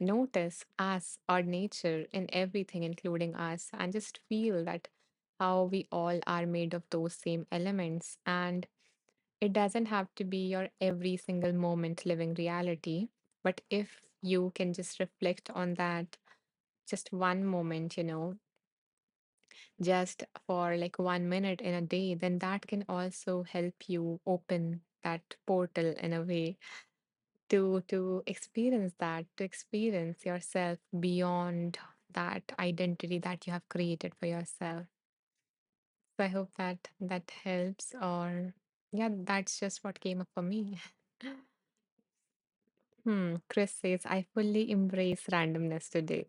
notice us, our nature in everything, including us, and just feel that how we all are made of those same elements. And it doesn't have to be your every single moment living reality. But if you can just reflect on that just one moment, just for like 1 minute in a day, then that can also help you open that portal in a way to experience that, to experience yourself beyond that identity that you have created for yourself. So I hope that that helps, or yeah, that's just what came up for me. Chris says, I fully embrace randomness today.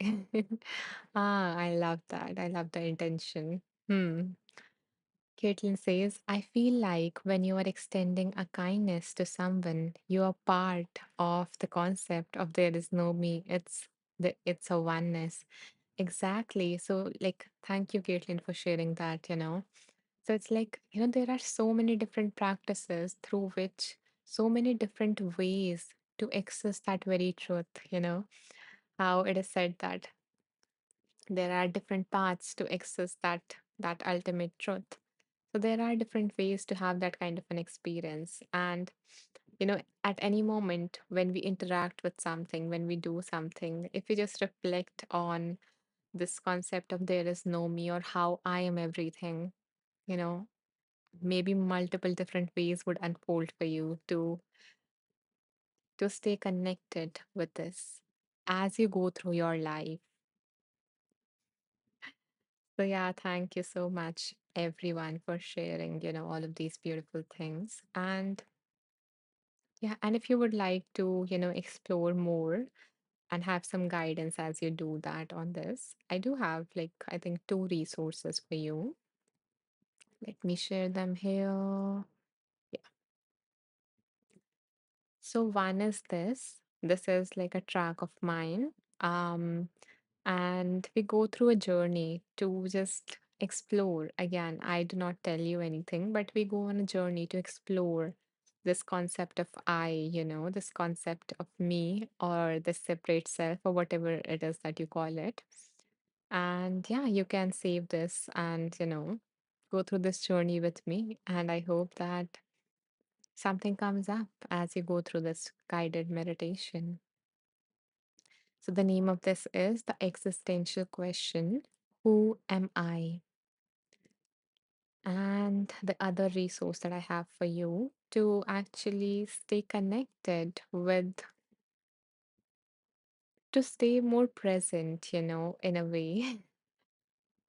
I love that. I love the intention. Caitlin says, I feel like when you are extending a kindness to someone, you are part of the concept of there is no me. It's a oneness. Exactly. So like thank you, Caitlin, for sharing that. So it's like, there are so many different practices through which so many different ways to access that very truth. How it is said that there are different paths to access that ultimate truth. So there are different ways to have that kind of an experience. And at any moment when we interact with something, when we do something, if we just reflect on this concept of there is no me or how I am everything, you know, maybe multiple different ways would unfold for you to stay connected with this as you go through your life. So yeah, thank you so much everyone for sharing all of these beautiful things. And yeah, and if you would like to explore more and have some guidance as you do that on this, I do have like I think two resources for you. Let me share them here. Yeah. So one is this. This is like a track of mine. Um, and we go through a journey to just explore. Again, I do not tell you anything, but we go on a journey to explore this concept of I, this concept of me or the separate self or whatever it is that you call it. And yeah, you can save this and go through this journey with me. And I hope that something comes up as you go through this guided meditation. So, the name of this is the existential question: Who am I? And the other resource that I have for you to actually stay connected with, to stay more present in a way.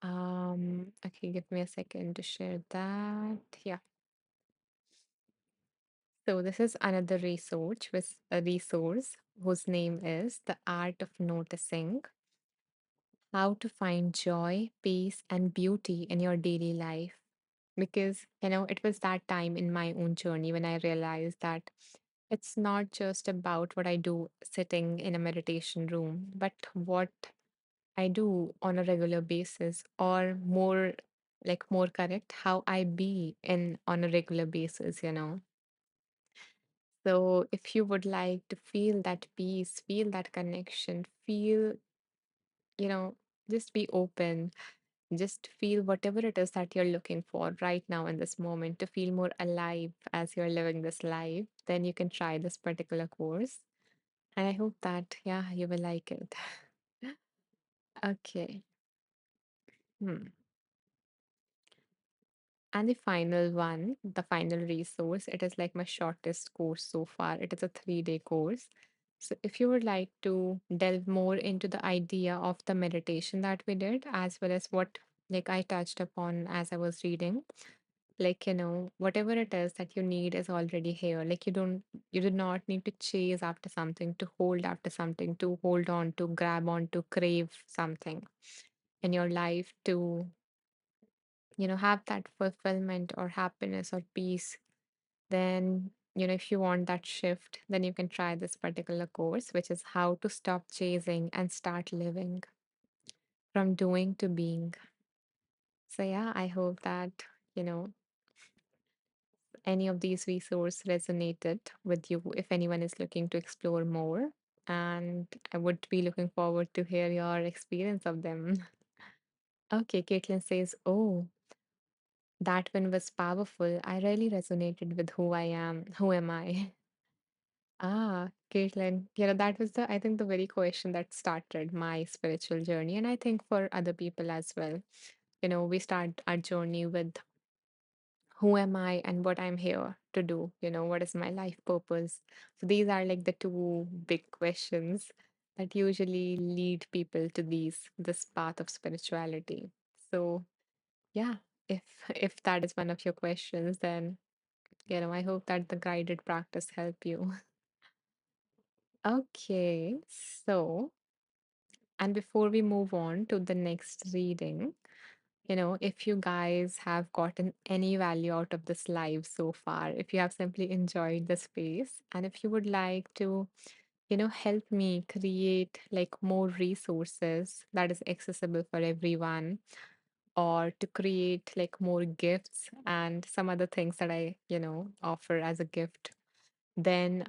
Okay, give me a second to share that. Yeah. So this is another resource with a resource whose name is The Art of Noticing: How to Find Joy, Peace, and Beauty in Your Daily Life. Because it was that time in my own journey when I realized that it's not just about what I do sitting in a meditation room, but what I do on a regular basis, or more correct, how I be in on a regular basis. So if you would like to feel that peace, feel that connection, you know, just be open, just feel whatever it is that you're looking for right now in this moment to feel more alive as you're living this life, then you can try this particular course. And I hope that, yeah, you will like it. Okay. Hmm. And the final one, the final resource, it is like my shortest course so far. It is a 3-day course. So, if you would like to delve more into the idea of the meditation that we did, as well as what like I touched upon as I was reading, whatever it is that you need is already here. Like you do not need to chase after something, to hold after something, to hold on, to grab on, to crave something in your life to have that fulfillment or happiness or peace. Then if you want that shift, then you can try this particular course, which is How to Stop Chasing and Start Living, from doing to being. So yeah, I hope that any of these resources resonated with you if anyone is looking to explore more. And I would be looking forward to hear your experience of them. Okay, Caitlin says, oh, that one was powerful. I really resonated with who I am. Who am I? Ah, Caitlin, that was I think, the very question that started my spiritual journey, and I think for other people as well. we start our journey with who am I and what I'm here to do? What is my life purpose? So these are like the two big questions that usually lead people to this path of spirituality. So yeah, if if that is one of your questions, then I hope that the guided practice help you. Okay, so and before we move on to the next reading, if you guys have gotten any value out of this live so far, if you have simply enjoyed the space, and if you would like to, help me create like more resources that is accessible for everyone, or to create like more gifts and some other things that I, offer as a gift, then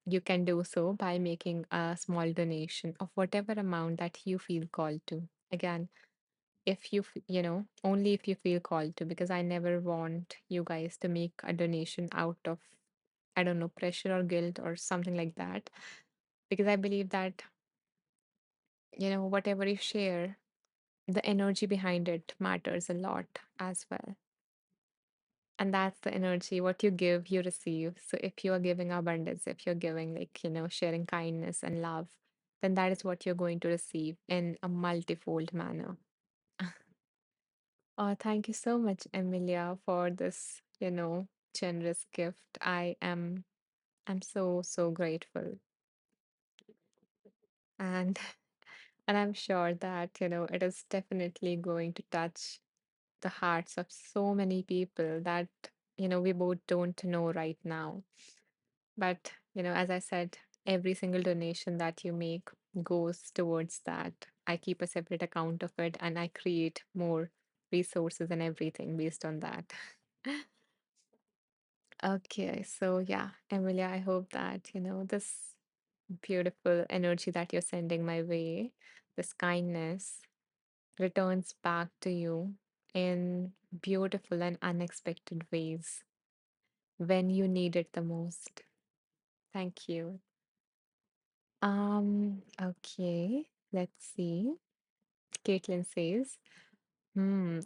you can do so by making a small donation of whatever amount that you feel called to. Again, if you only if you feel called to, because I never want you guys to make a donation out of, I don't know, pressure or guilt or something like that, because I believe that whatever you share, the energy behind it matters a lot as well. And that's the energy. What you give, you receive. So if you are giving abundance, if you're giving, like, sharing kindness and love, then that is what you're going to receive in a multifold manner. Oh, thank you so much, Emilia, for this, generous gift. I'm so, so grateful. And and I'm sure that, it is definitely going to touch the hearts of so many people that, we both don't know right now. But, as I said, every single donation that you make goes towards that. I keep a separate account of it and I create more resources and everything based on that. Okay, so yeah, Emilia, I hope that, this beautiful energy that you're sending my way, this kindness returns back to you in beautiful and unexpected ways when you need it the most. Thank you. Okay, let's see. Caitlin says,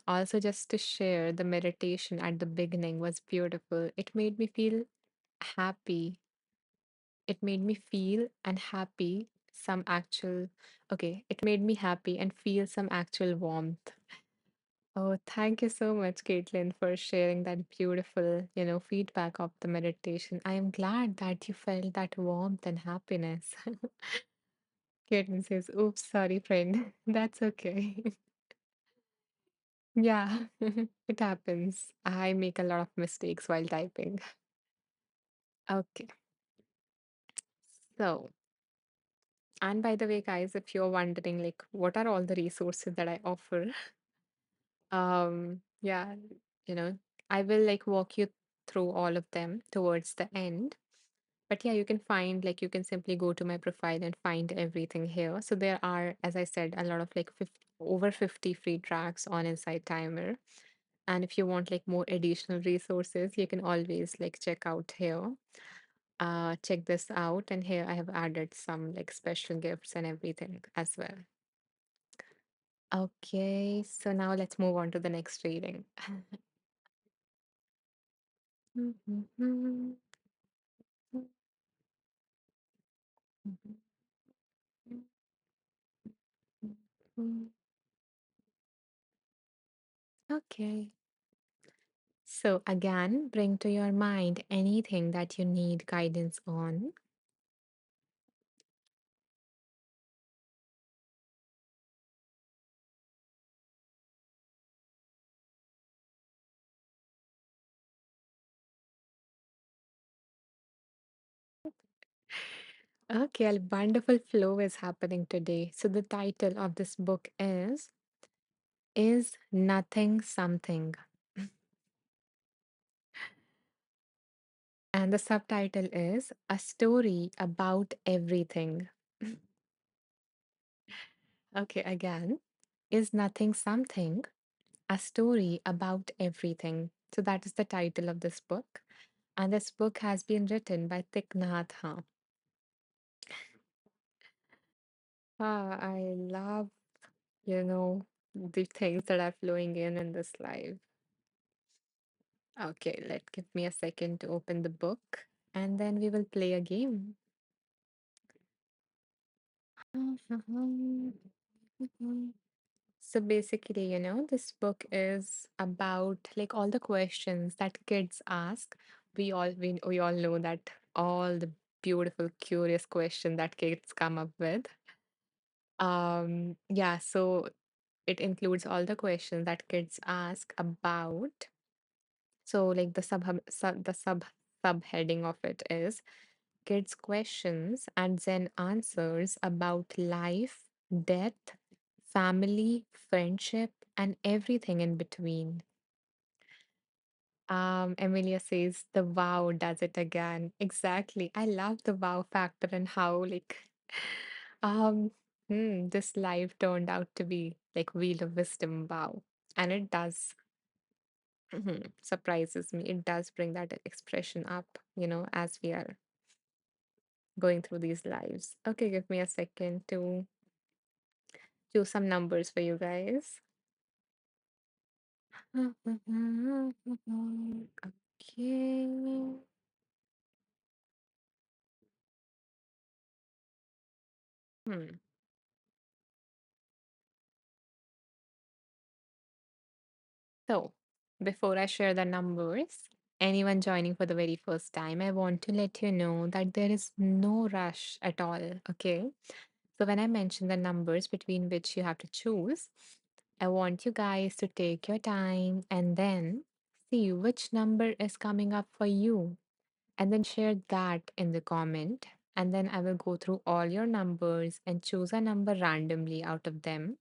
also just to share, the meditation at the beginning was beautiful. It made me feel happy. It made me feel and happy some actual, okay, it made me happy and feel some actual warmth. Oh, thank you so much, Caitlin, for sharing that beautiful, feedback of the meditation. I am glad that you felt that warmth and happiness. Caitlin says, oops, sorry, friend. That's okay. Yeah, it happens. I make a lot of mistakes while typing. Okay, so, and by the way, guys, if you're wondering, like, what are all the resources that I offer? Yeah, you know, I will like walk you through all of them towards the end. But yeah, you can find, like, you can simply go to my profile and find everything here. So there are, as I said, a lot of like 50, over 50 free tracks on Insight Timer. And if you want like more additional resources, you can always like check out here. Check this out. And here I have added some like special gifts and everything as well. Okay, so now let's move on to the next reading. Okay. So again, bring to your mind anything that you need guidance on. Okay, a wonderful flow is happening today. So the title of this book is Nothing Something. And the subtitle is A Story About Everything. Okay, again, is Nothing Something, A Story About Everything. So that is the title of this book. And this book has been written by Thich Nhat Hanh. I love, you know. the things that are flowing in this live. Okay, give me a second to open the book and then we will play a game. So basically, this book is about like all the questions that kids ask. We all know that all the beautiful, curious question that kids come up with. Yeah, so it includes all the questions that kids ask about. So like the subheading of it is kids' questions and then answers about life, death, family, friendship, and everything in between. Emilia says the wow does it again. Exactly. I love the wow factor and how um this life turned out to be like Wheel of Wisdom wow. And it does surprises me. It does bring that expression up, as we are going through these lives. Okay, give me a second to do some numbers for you guys. Okay. Hmm. So, before I share the numbers, anyone joining for the very first time, I want to let you know that there is no rush at all. Okay. So, when I mention the numbers between which you have to choose, I want you guys to take your time and then see which number is coming up for you and then share that in the comment. And then I will go through all your numbers and choose a number randomly out of them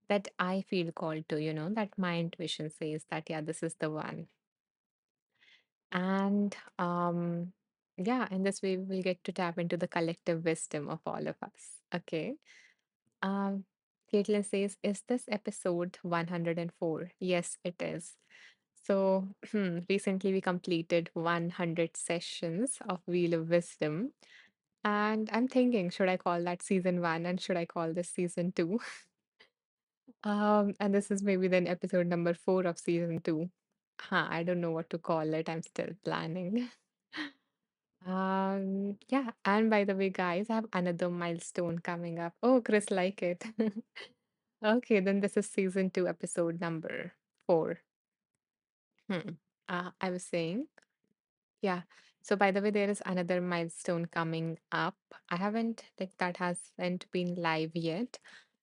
that I feel called to, that my intuition says that, yeah, this is the one. And yeah, in this way, we will get to tap into the collective wisdom of all of us. Okay. Um, Caitlin says, is this episode 104? Yes, it is. So recently we completed 100 sessions of Wheel of Wisdom. And I'm thinking, should I call that season one and should I call this season two? And this is maybe then episode number four of season two. Huh, I don't know what to call it. I'm still planning. Yeah, and by the way, guys, I have another milestone coming up. Oh, Chris, like it. Okay, then this is season two, episode number four. Hmm. I was saying, yeah. So by the way, there is another milestone coming up. I haven't like that hasn't been live yet,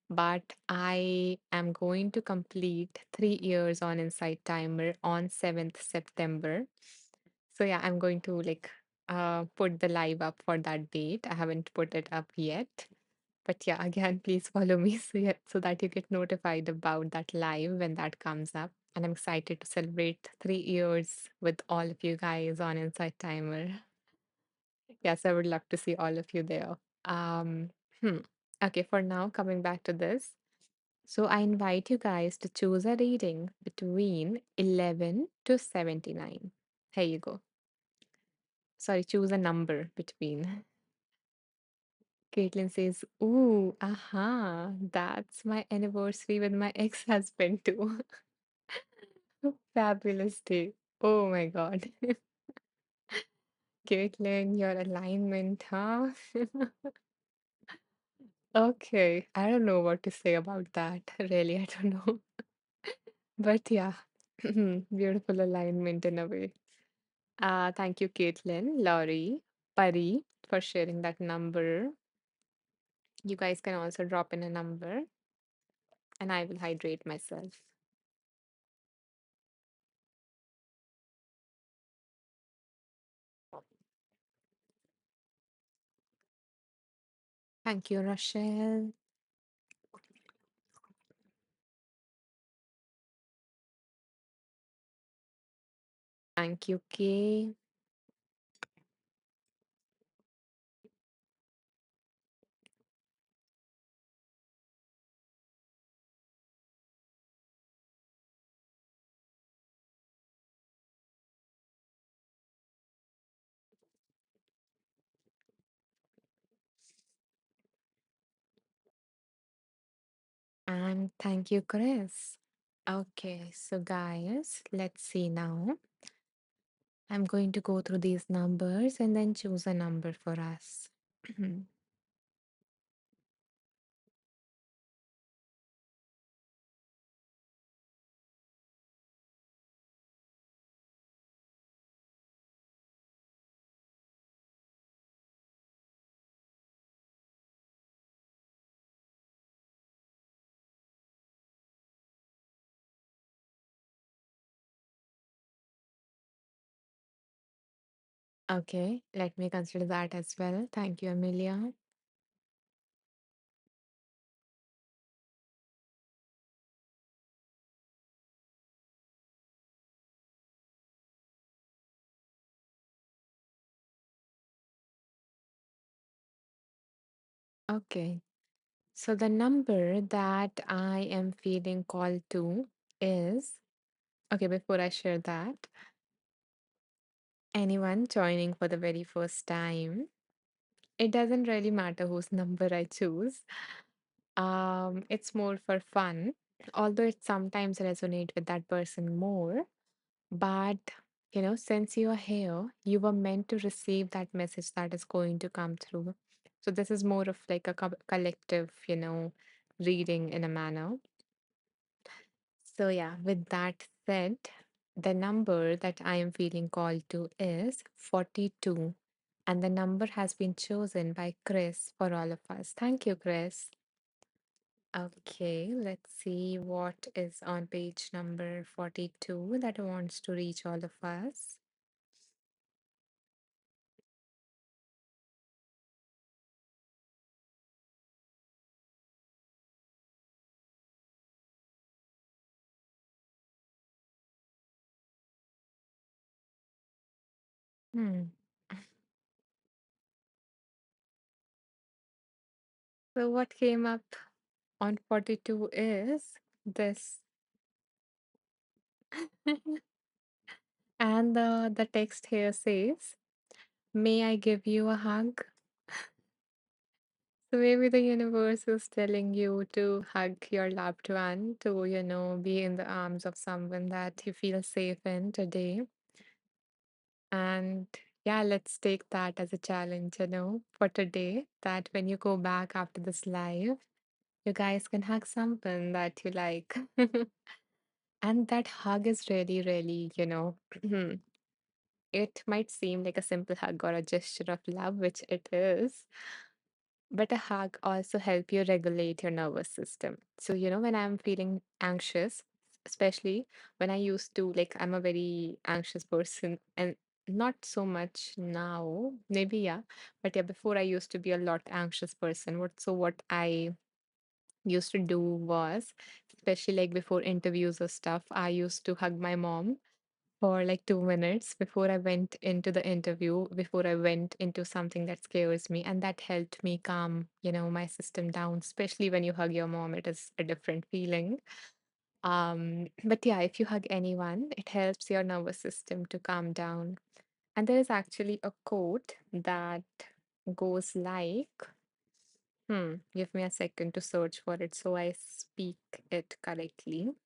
but I am going to complete 3 years on Insight Timer on 7th September. So yeah, I'm going to put the live up for that date. I haven't put it up yet. But yeah, again, please follow me so that you get notified about that live when that comes up. And I'm excited to celebrate 3 years with all of you guys on Insight Timer. Yes, I would love to see all of you there. Um, hmm. Okay, for now, coming back to this. So I invite you guys to choose a reading between 11 to 79. Here you go. Sorry, choose a number between. Caitlin says, ooh, aha, that's my anniversary with my ex-husband too. Fabulous day. Oh my God. Caitlin, your alignment, huh? Okay, I don't know what to say about that. Really, I don't know. But yeah, beautiful alignment in a way. Thank you, Caitlin, Laurie, Pari, for sharing that number. You guys can also drop in a number and I will hydrate myself. Thank you, Rochelle. Thank you, Kay. And Thank you, Chris. Okay, so guys, let's see now. I'm going to go through these numbers and then choose a number for us. Okay, let me consider that as well. Thank you, Amelia. Okay, so the number that I am feeling called to is, okay, before I share that, anyone joining for the very first time, it doesn't really matter whose number I choose. It's more for fun, although it sometimes resonate with that person more. But since you're here, you were meant to receive that message that is going to come through. So this is more of like a collective, reading in a manner. So yeah, with that said, the number that I am feeling called to is 42. And the number has been chosen by Chris for all of us. Thank you, Chris. Okay, let's see what is on page number 42 that wants to reach all of us. Hmm. So, what came up on 42 is this. And the text here says, "May I give you a hug?" So maybe the universe is telling you to hug your loved one, to, be in the arms of someone that you feel safe in today. And yeah, let's take that as a challenge, for today, that when you go back after this live, you guys can hug someone that you like. And that hug is really, really, it might seem like a simple hug or a gesture of love, which it is, but a hug also help you regulate your nervous system. So, when I'm feeling anxious, especially when I used to, like, I'm a very anxious person and not so much now, maybe, yeah, but yeah, before I used to be a lot anxious person. What I used to do was, especially like before interviews or stuff, I used to hug my mom for like 2 minutes before I went into the interview, before I went into something that scares me. And that helped me calm, my system down, especially when you hug your mom, it is a different feeling. But yeah, if you hug anyone, it helps your nervous system to calm down. And there is actually a quote that goes like, give me a second to search for it so I speak it correctly.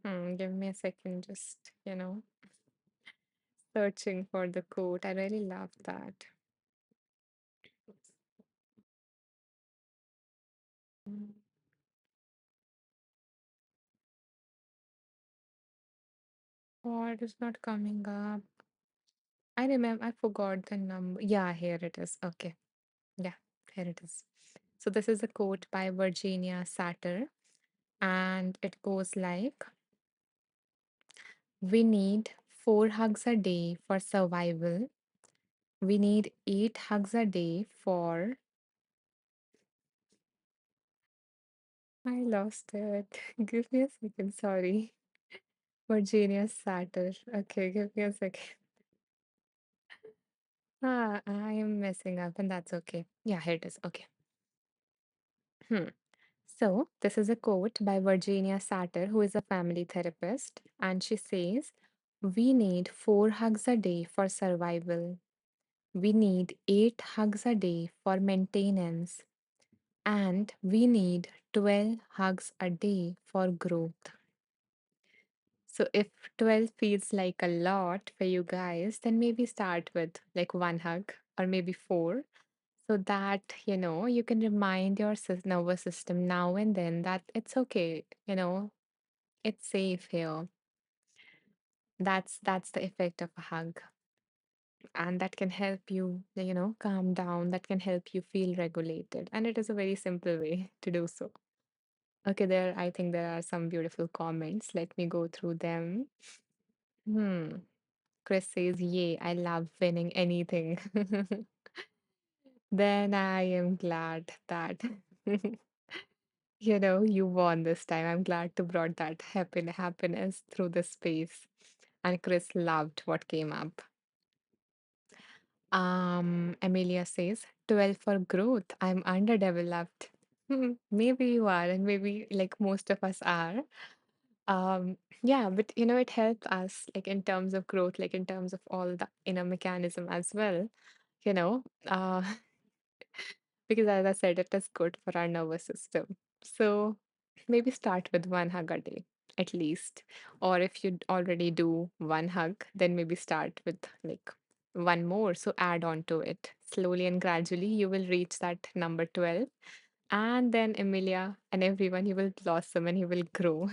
Give me a second, just, searching for the quote. I really love that. Mm. Oh, it is not coming up. I remember, I forgot the number. Yeah, here it is. Okay. Yeah, here it is. So, this is a quote by Virginia Satter, and it goes like, "We need 4 hugs a day for survival. We need 8 hugs a day for." I lost it. Give me a second. Sorry. Virginia Satter. Okay, give me a second. I am messing up, and that's okay. Yeah, here it is. Okay. Hmm. So, this is a quote by Virginia Satter, who is a family therapist, and she says, We need 4 hugs a day for survival. We need 8 hugs a day for maintenance. And we need 12 hugs a day for growth. So if 12 feels like a lot for you guys, then maybe start with like 1 hug or maybe 4, so that you can remind your nervous system now and then that it's okay, it's safe here. That's the effect of a hug, and that can help you calm down, that can help you feel regulated, and it is a very simple way to do so. Okay, I think there are some beautiful comments. Let me go through them. Hmm. Chris says, yay, I love winning anything. Then I am glad that you won this time. I'm glad to brought that happiness through the space. And Chris loved what came up. Amelia says, 12 for growth. I'm underdeveloped. Maybe you are, and maybe like most of us are. Yeah, but it helps us like in terms of growth, like in terms of all the inner mechanism as well, you know, uh, because as I said, it is good for our nervous system. So maybe start with 1 hug a day at least. Or if you already do 1 hug, then maybe start with like one more. So add on to it. Slowly and gradually, you will reach that number 12. And then Emilia and everyone, you will blossom and you will grow.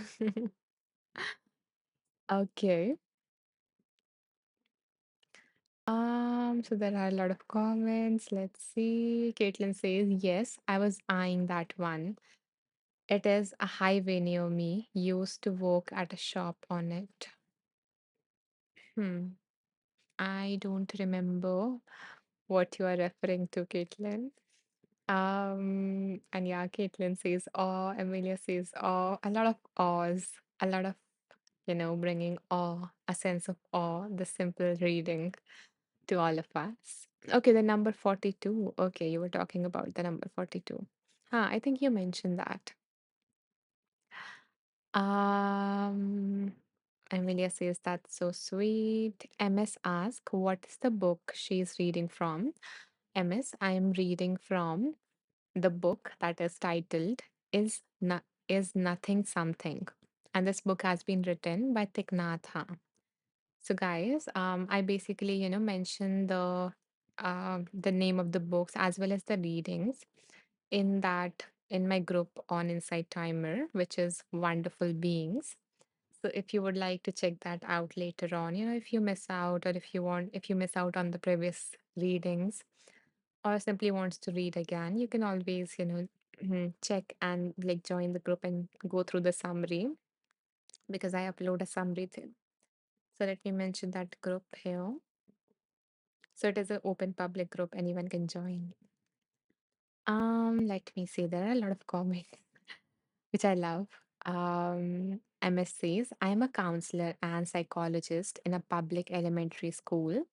Okay. So there are a lot of comments. Let's see. Caitlin says, yes, I was eyeing that one. It is a highway near me. Used to work at a shop on it. Hmm. I don't remember what you are referring to, Caitlin. And yeah, Caitlin says awe. Amelia says awe. A lot of awes. A lot of, bringing awe, a sense of awe, the simple reading to all of us. Okay, the number 42. Okay, you were talking about the number 42. I think you mentioned that. Um, Amelia says that's so sweet. MS asks, what is the book she's reading from? MS, I am reading from the book that is titled Is Nothing Something. And this book has been written by Thich Nhat Hanh. So guys, I basically, mention the name of the books as well as the readings in my group on Insight Timer, which is Wonderful Beings. So if you would like to check that out later on, if you miss out or if you miss out on the previous readings or simply wants to read again, you can always, check and like join the group and go through the summary because I upload a summary thing. So let me mention that group here. So it is an open public group, anyone can join. Let me see, there are a lot of comments, which I love. MS says, I am a counselor and psychologist in a public elementary school.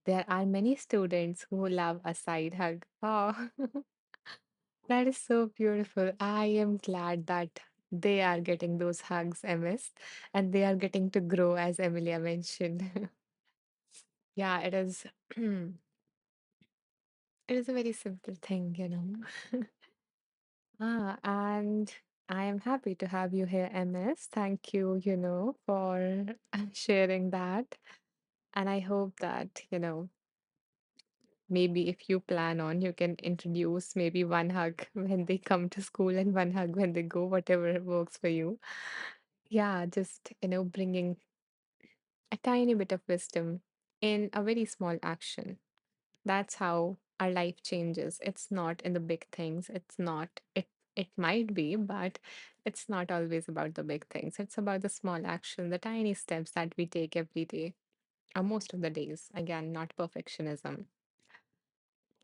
There are many students who love a side hug. Oh, that is so beautiful. I am glad that they are getting those hugs, MS, and they are getting to grow, as Emilia mentioned. Yeah, it is. It is a very simple thing. And I am happy to have you here, MS. Thank you, for sharing that. And I hope that, maybe if you plan on, you can introduce maybe 1 hug when they come to school and 1 hug when they go, whatever works for you. Yeah, just, bringing a tiny bit of wisdom in a very small action. That's how our life changes. It's not in the big things. It's not, it might be, but it's not always about the big things. It's about the small action, the tiny steps that we take every day, or most of the days. Again, not perfectionism.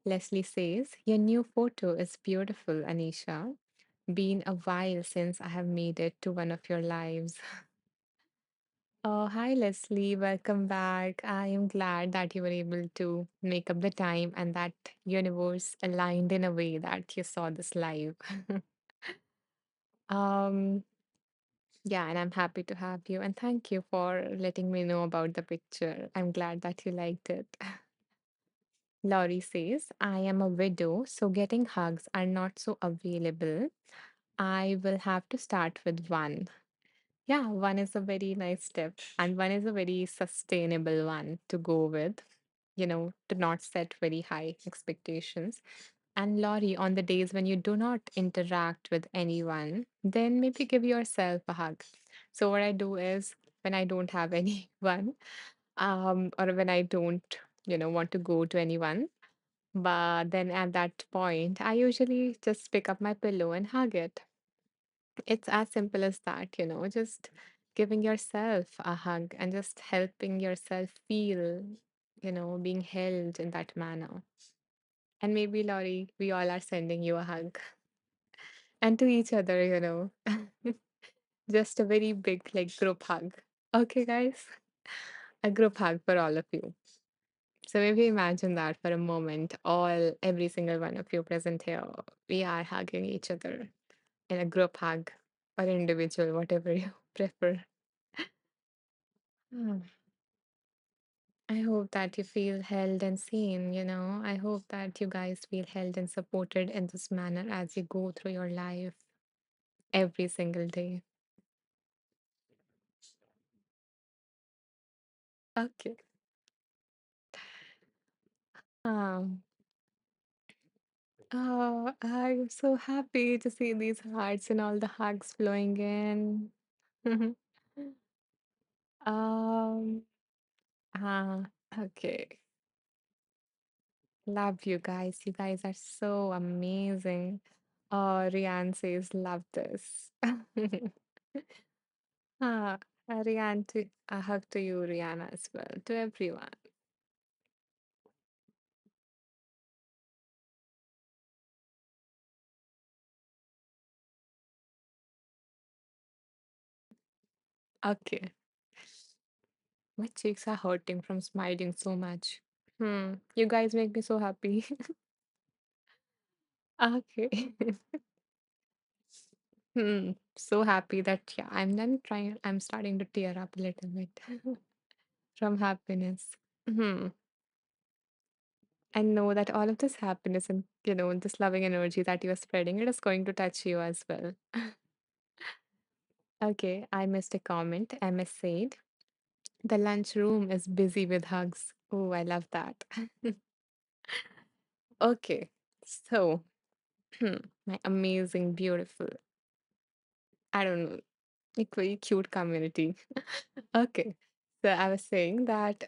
Leslie says, your new photo is beautiful, Anisha. Been a while since I have made it to one of your lives. Oh, hi, Leslie. Welcome back. I am glad that you were able to make up the time and that universe aligned in a way that you saw this live. um, Yeah, and I'm happy to have you. And thank you for letting me know about the picture. I'm glad that you liked it. Laurie says, I am a widow, so getting hugs are not so available. I will have to start with one. Yeah, one is a very nice step, and one is a very sustainable one to go with, to not set very high expectations. And Laurie, on the days when you do not interact with anyone, then maybe give yourself a hug. So, what I do is when I don't have anyone, or when I don't, want to go to anyone, but then at that point, I usually just pick up my pillow and hug it. It's as simple as that, just giving yourself a hug and just helping yourself feel, being held in that manner. And maybe, Laurie, we all are sending you a hug and to each other, just a very big, like, group hug. Okay, guys? A group hug for all of you. So maybe imagine that for a moment, every single one of you present here, we are hugging each other in a group hug or individual, whatever you prefer. Hmm. I hope that you feel held and seen. I hope that you guys feel held and supported in this manner as you go through your life every single day. Okay. Um, oh, I'm so happy to see these hearts and all the hugs flowing in. um, ah, okay. Love you guys. You guys are so amazing. Oh, Rian says, love this. Ah, Rian, a hug to you, Rihanna, as well, to everyone. Okay. My cheeks are hurting from smiling so much. You guys make me so happy. Okay. So happy that, yeah, I'm starting to tear up a little bit from happiness. Hmm. I know that all of this happiness and, this loving energy that you're spreading, it is going to touch you as well. Okay, I missed a comment. MS said, the lunchroom is busy with hugs. Oh, I love that. Okay, so my amazing, beautiful, I don't know, like very cute community. Okay, so I was saying that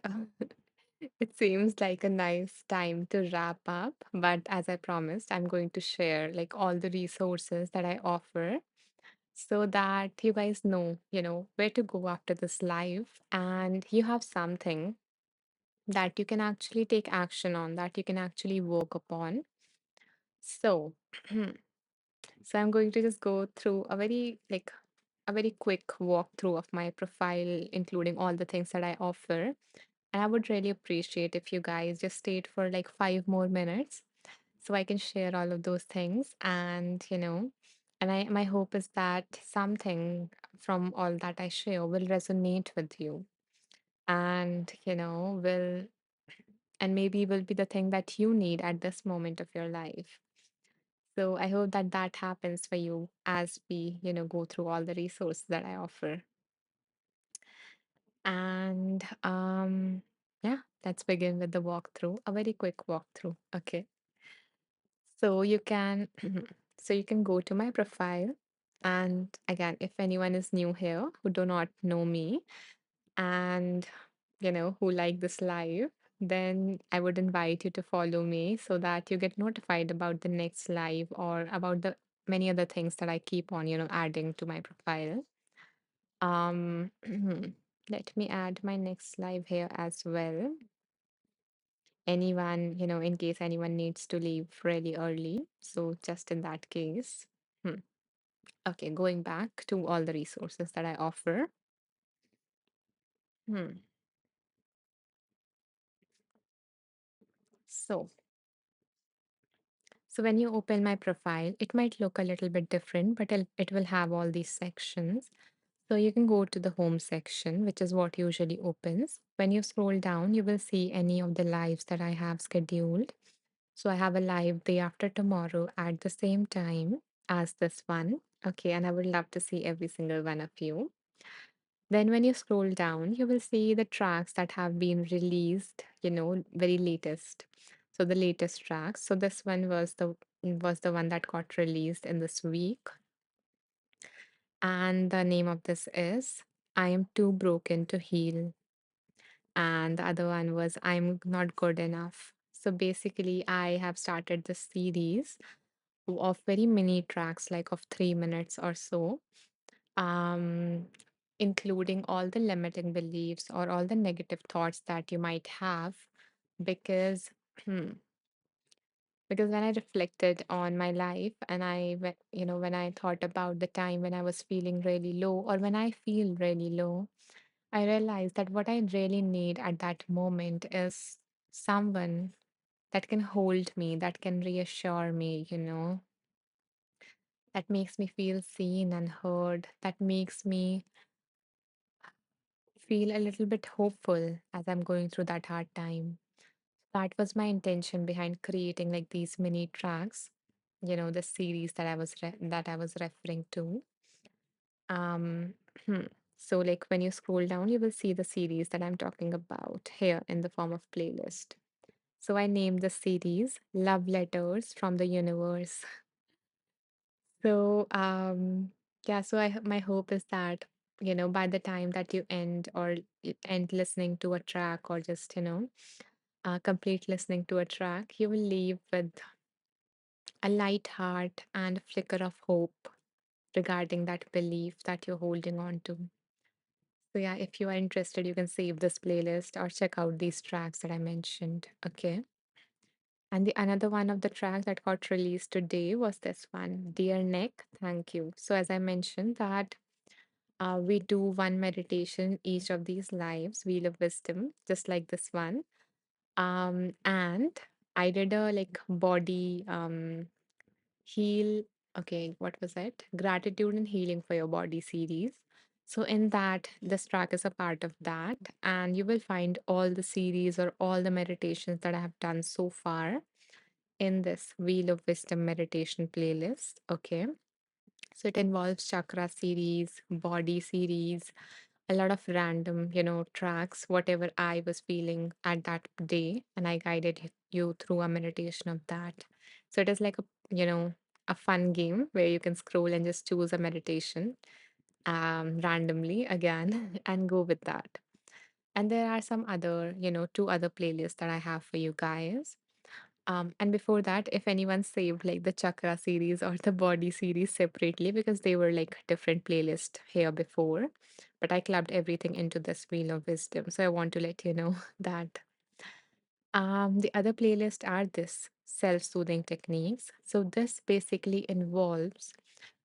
it seems like a nice time to wrap up, but as I promised, I'm going to share like all the resources that I offer so that you guys know, where to go after this live and you have something that you can actually take action on, that you can actually work upon. So, so I'm going to just go through a very quick walkthrough of my profile, including all the things that I offer. And I would really appreciate if you guys just stayed for like 5 more minutes so I can share all of those things. And my hope is that something from all that I share will resonate with you and, and maybe will be the thing that you need at this moment of your life. So I hope that that happens for you as we, go through all the resources that I offer. And yeah, let's begin with the walkthrough, a very quick walkthrough. Okay. So you can so you can go to my profile. And again, if anyone is new here who do not know me and who like this live, then I would invite you to follow me so that you get notified about the next live or about the many other things that I keep on, adding to my profile. Let me add my next live here as well. Anyone, in case anyone needs to leave really early. So just in that case. Hmm. Okay, going back to all the resources that I offer. Hmm. So, so when you open my profile, it might look a little bit different, but it will have all these sections. So you can go to the home section, which is what usually opens. When you scroll down, you will see any of the lives that I have scheduled. So I have a live day after tomorrow at the same time as this one. Okay, and I would love to see every single one of you. Then when you scroll down, you will see the tracks that have been released, very latest. So the latest tracks. So this one was the one that got released in this week. And the name of this is I Am Too Broken to Heal. And the other one was I'm Not Good Enough. So basically, I have started this series of very mini tracks, like of 3 minutes or so, um, including all the limiting beliefs or all the negative thoughts that you might have. Because, because when I reflected on my life and when I thought about the time when I was feeling really low or when I feel really low, I realized that what I really need at that moment is someone that can hold me, that can reassure me, that makes me feel seen and heard, that makes me feel a little bit hopeful as I'm going through that hard time. That was my intention behind creating like these mini tracks, the series that I was referring to. Um, so like when you scroll down, you will see the series that I'm talking about here in the form of playlist. So I named the series Love Letters from the Universe. So yeah, so my hope is that, by the time that you end listening to a track or just, complete listening to a track, you will leave with a light heart and a flicker of hope regarding that belief that you're holding on to. So yeah, if you are interested, you can save this playlist or check out these tracks that I mentioned. Okay. And the another one of the tracks that got released today was this one, Dear Nick, Thank You. So as I mentioned that we do one meditation each of these lives, Wheel of Wisdom, just like this one. And I did a like body heal. Okay, what was it? Gratitude and Healing for Your Body series. So, in that, this track is a part of that, and you will find all the series or all the meditations that I have done so far in this Wheel of Wisdom meditation playlist. Okay, so it involves chakra series, body series, a lot of random, tracks, whatever I was feeling at that day, and I guided you through a meditation of that. So it is like a fun game where you can scroll and just choose a meditation randomly again and go with that. And there are some other, two other playlists that I have for you guys. And before that, if anyone saved like the chakra series or the body series separately, because they were like different playlists here before, but I clubbed everything into this wheel of wisdom. So I want to let you know that. The other playlists are this self-soothing techniques. So this basically involves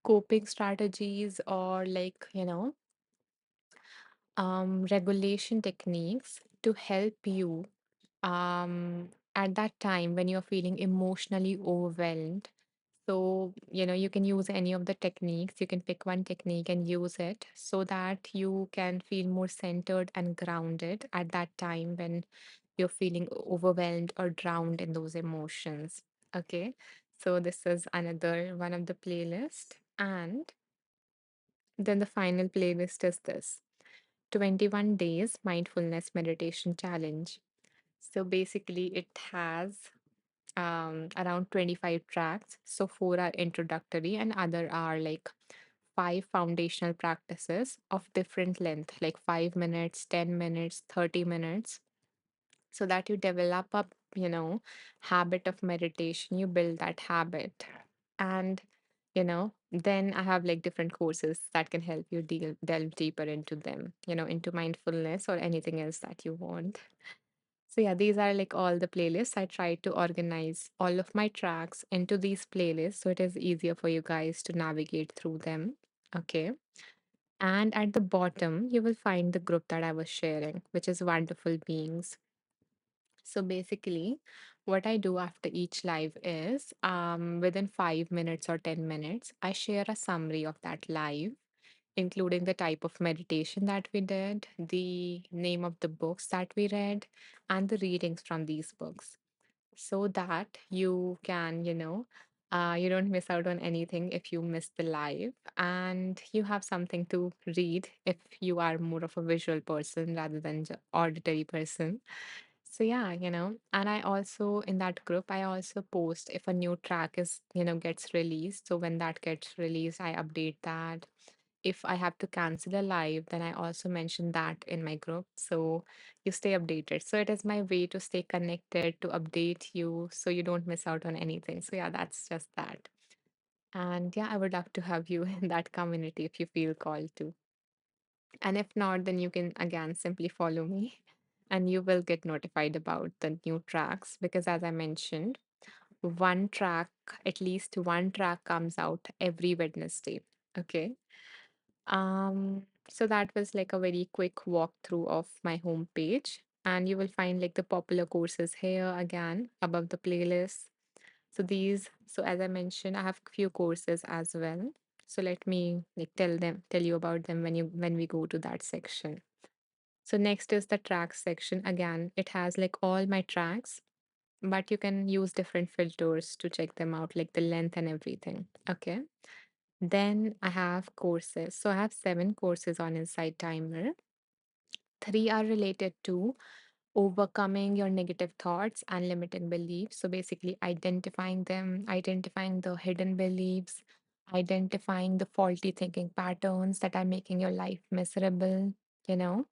coping strategies or like, regulation techniques to help you at that time when you're feeling emotionally overwhelmed. So, you can use any of the techniques. You can pick one technique and use it so that you can feel more centered and grounded at that time when you're feeling overwhelmed or drowned in those emotions. Okay. So, this is another one of the playlist. And then the final playlist is this 21 days mindfulness meditation challenge. So basically, it has around 25 tracks. So four are introductory, and other are like five foundational practices of different length, like 5 minutes, 10 minutes, 30 minutes, so that you develop a habit of meditation. You build that habit, and then I have like different courses that can help you delve deeper into them, into mindfulness or anything else that you want. So yeah, these are like all the playlists. I try to organize all of my tracks into these playlists so it is easier for you guys to navigate through them. Okay. And at the bottom, you will find the group that I was sharing, which is Wonderful Beings. So basically, what I do after each live is within 5 minutes or 10 minutes, I share a summary of that live including the type of meditation that we did, the name of the books that we read, and the readings from these books, so that you can, you don't miss out on anything if you miss the live, and you have something to read if you are more of a visual person rather than auditory person. So yeah, and I also in that group I also post if a new track is, gets released. So when that gets released, I update that. If I have to cancel a live, then I also mention that in my group. So you stay updated. So it is my way to stay connected, to update you so you don't miss out on anything. So yeah, that's just that. And yeah, I would love to have you in that community if you feel called to. And if not, then you can again simply follow me and you will get notified about the new tracks because, as I mentioned, one track, at least one track comes out every Wednesday. Okay. So that was like a very quick walkthrough of my homepage. And you will find like the popular courses here again above the playlist. So as I mentioned, I have few courses as well. So let me like tell you about them when we go to that section. So next is the tracks section. Again, it has like all my tracks, but you can use different filters to check them out, like the length and everything. Okay. Then I have courses. So I have 7 courses on Insight Timer. 3 are related to overcoming your negative thoughts and limiting beliefs. So basically, identifying them, identifying the hidden beliefs, identifying the faulty thinking patterns that are making your life miserable, you know,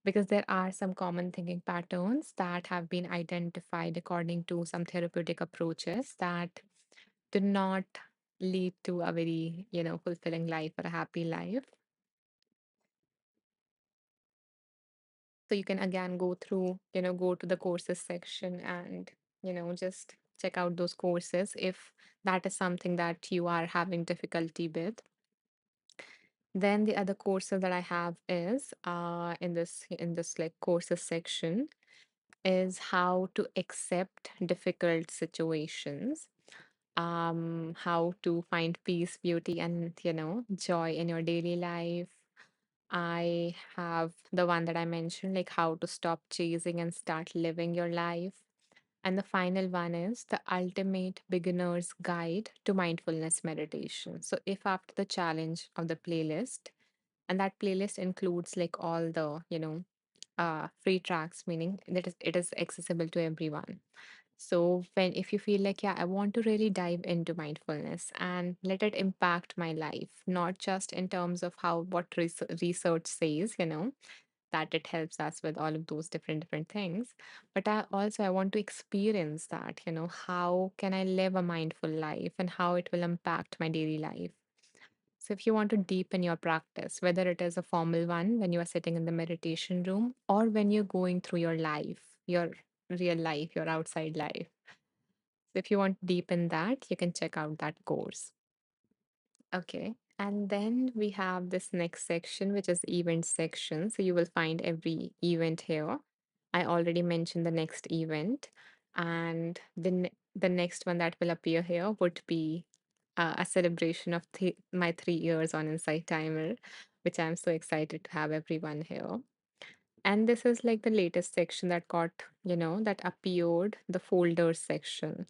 because there are some common thinking patterns that have been identified according to some therapeutic approaches that do not lead to a very, fulfilling life or a happy life. So you can again go through, go to the courses section and, just check out those courses if that is something that you are having difficulty with. Then the other courses that I have is in this like courses section is how to accept difficult situations, how to find peace, beauty, and joy in your daily life. I have the one that I mentioned, like how to stop chasing and start living your life. And the final one is the ultimate beginner's guide to mindfulness meditation. So, if after the challenge of the playlist, and that playlist includes like all the, free tracks, meaning that it is accessible to everyone. So when if you feel like, yeah, I want to really dive into mindfulness and let it impact my life, not just in terms of how what research says, that it helps us with all of those different things, but I want to experience that, how can I live a mindful life and how it will impact my daily life. So if you want to deepen your practice, whether it is a formal one when you are sitting in the meditation room or when you're going through your life, your real life, your outside life. So if you want to deepen that, you can check out that course. Okay. And then we have this next section, which is event section. So you will find every event here. I already mentioned the next event. And the next one that will appear here would be a celebration of my 3 years on Insight Timer, which I'm so excited to have everyone here. And this is like the latest section that that appeared, the folders section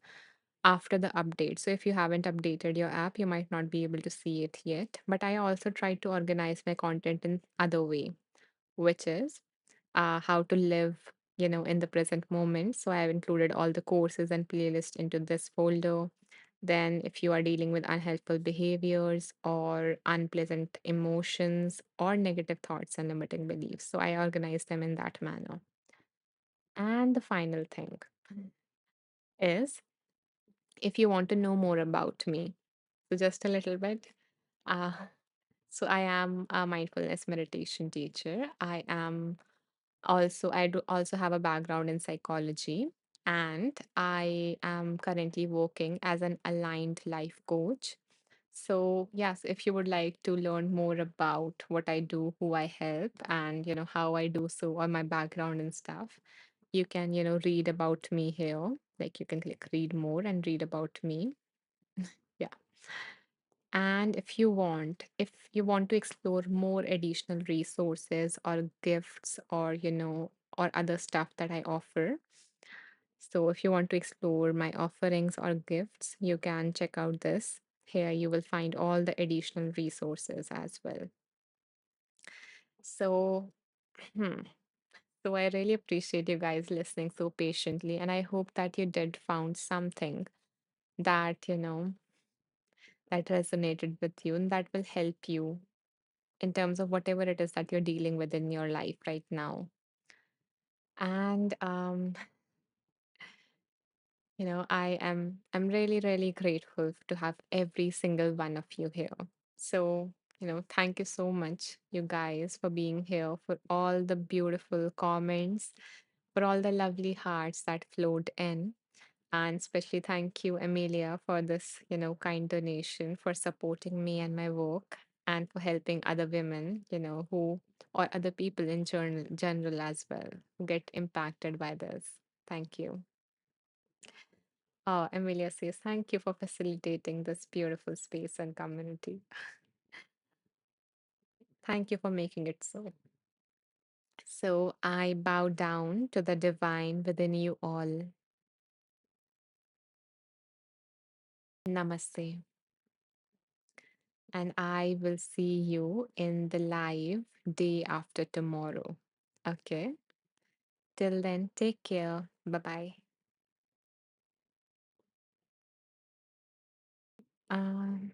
after the update. So if you haven't updated your app, you might not be able to see it yet. But I also try to organize my content in other way, which is how to live, in the present moment. So I have included all the courses and playlists into this folder. Then, if you are dealing with unhelpful behaviors or unpleasant emotions or negative thoughts and limiting beliefs, so I organize them in that manner. And the final thing is if you want to know more about me, so just a little bit. Uh, so I am a mindfulness meditation teacher. I do also have a background in psychology, and I am currently working as an aligned life coach. So, yes, if you would like to learn more about what I do, who I help, and how I do so, or my background and stuff, you can read about me here. Like you can click read more and read about me. Yeah. And if you want to explore more additional resources or gifts or, or other stuff that I offer, so if you want to explore my offerings or gifts, you can check out this. Here you will find all the additional resources as well. So, hmm, so I really appreciate you guys listening so patiently, and I hope that you did found something that, that resonated with you and that will help you in terms of whatever it is that you're dealing with in your life right now. And I'm really, really grateful to have every single one of you here. So, thank you so much, you guys, for being here, for all the beautiful comments, for all the lovely hearts that flowed in. And especially thank you, Amelia, for this, kind donation, for supporting me and my work, and for helping other women, who or other people in general as well, who get impacted by this. Thank you. Oh, Amelia says, thank you for facilitating this beautiful space and community. Thank you for making it so. So I bow down to the divine within you all. Namaste. And I will see you in the live day after tomorrow. Okay. Till then, take care. Bye bye. Um,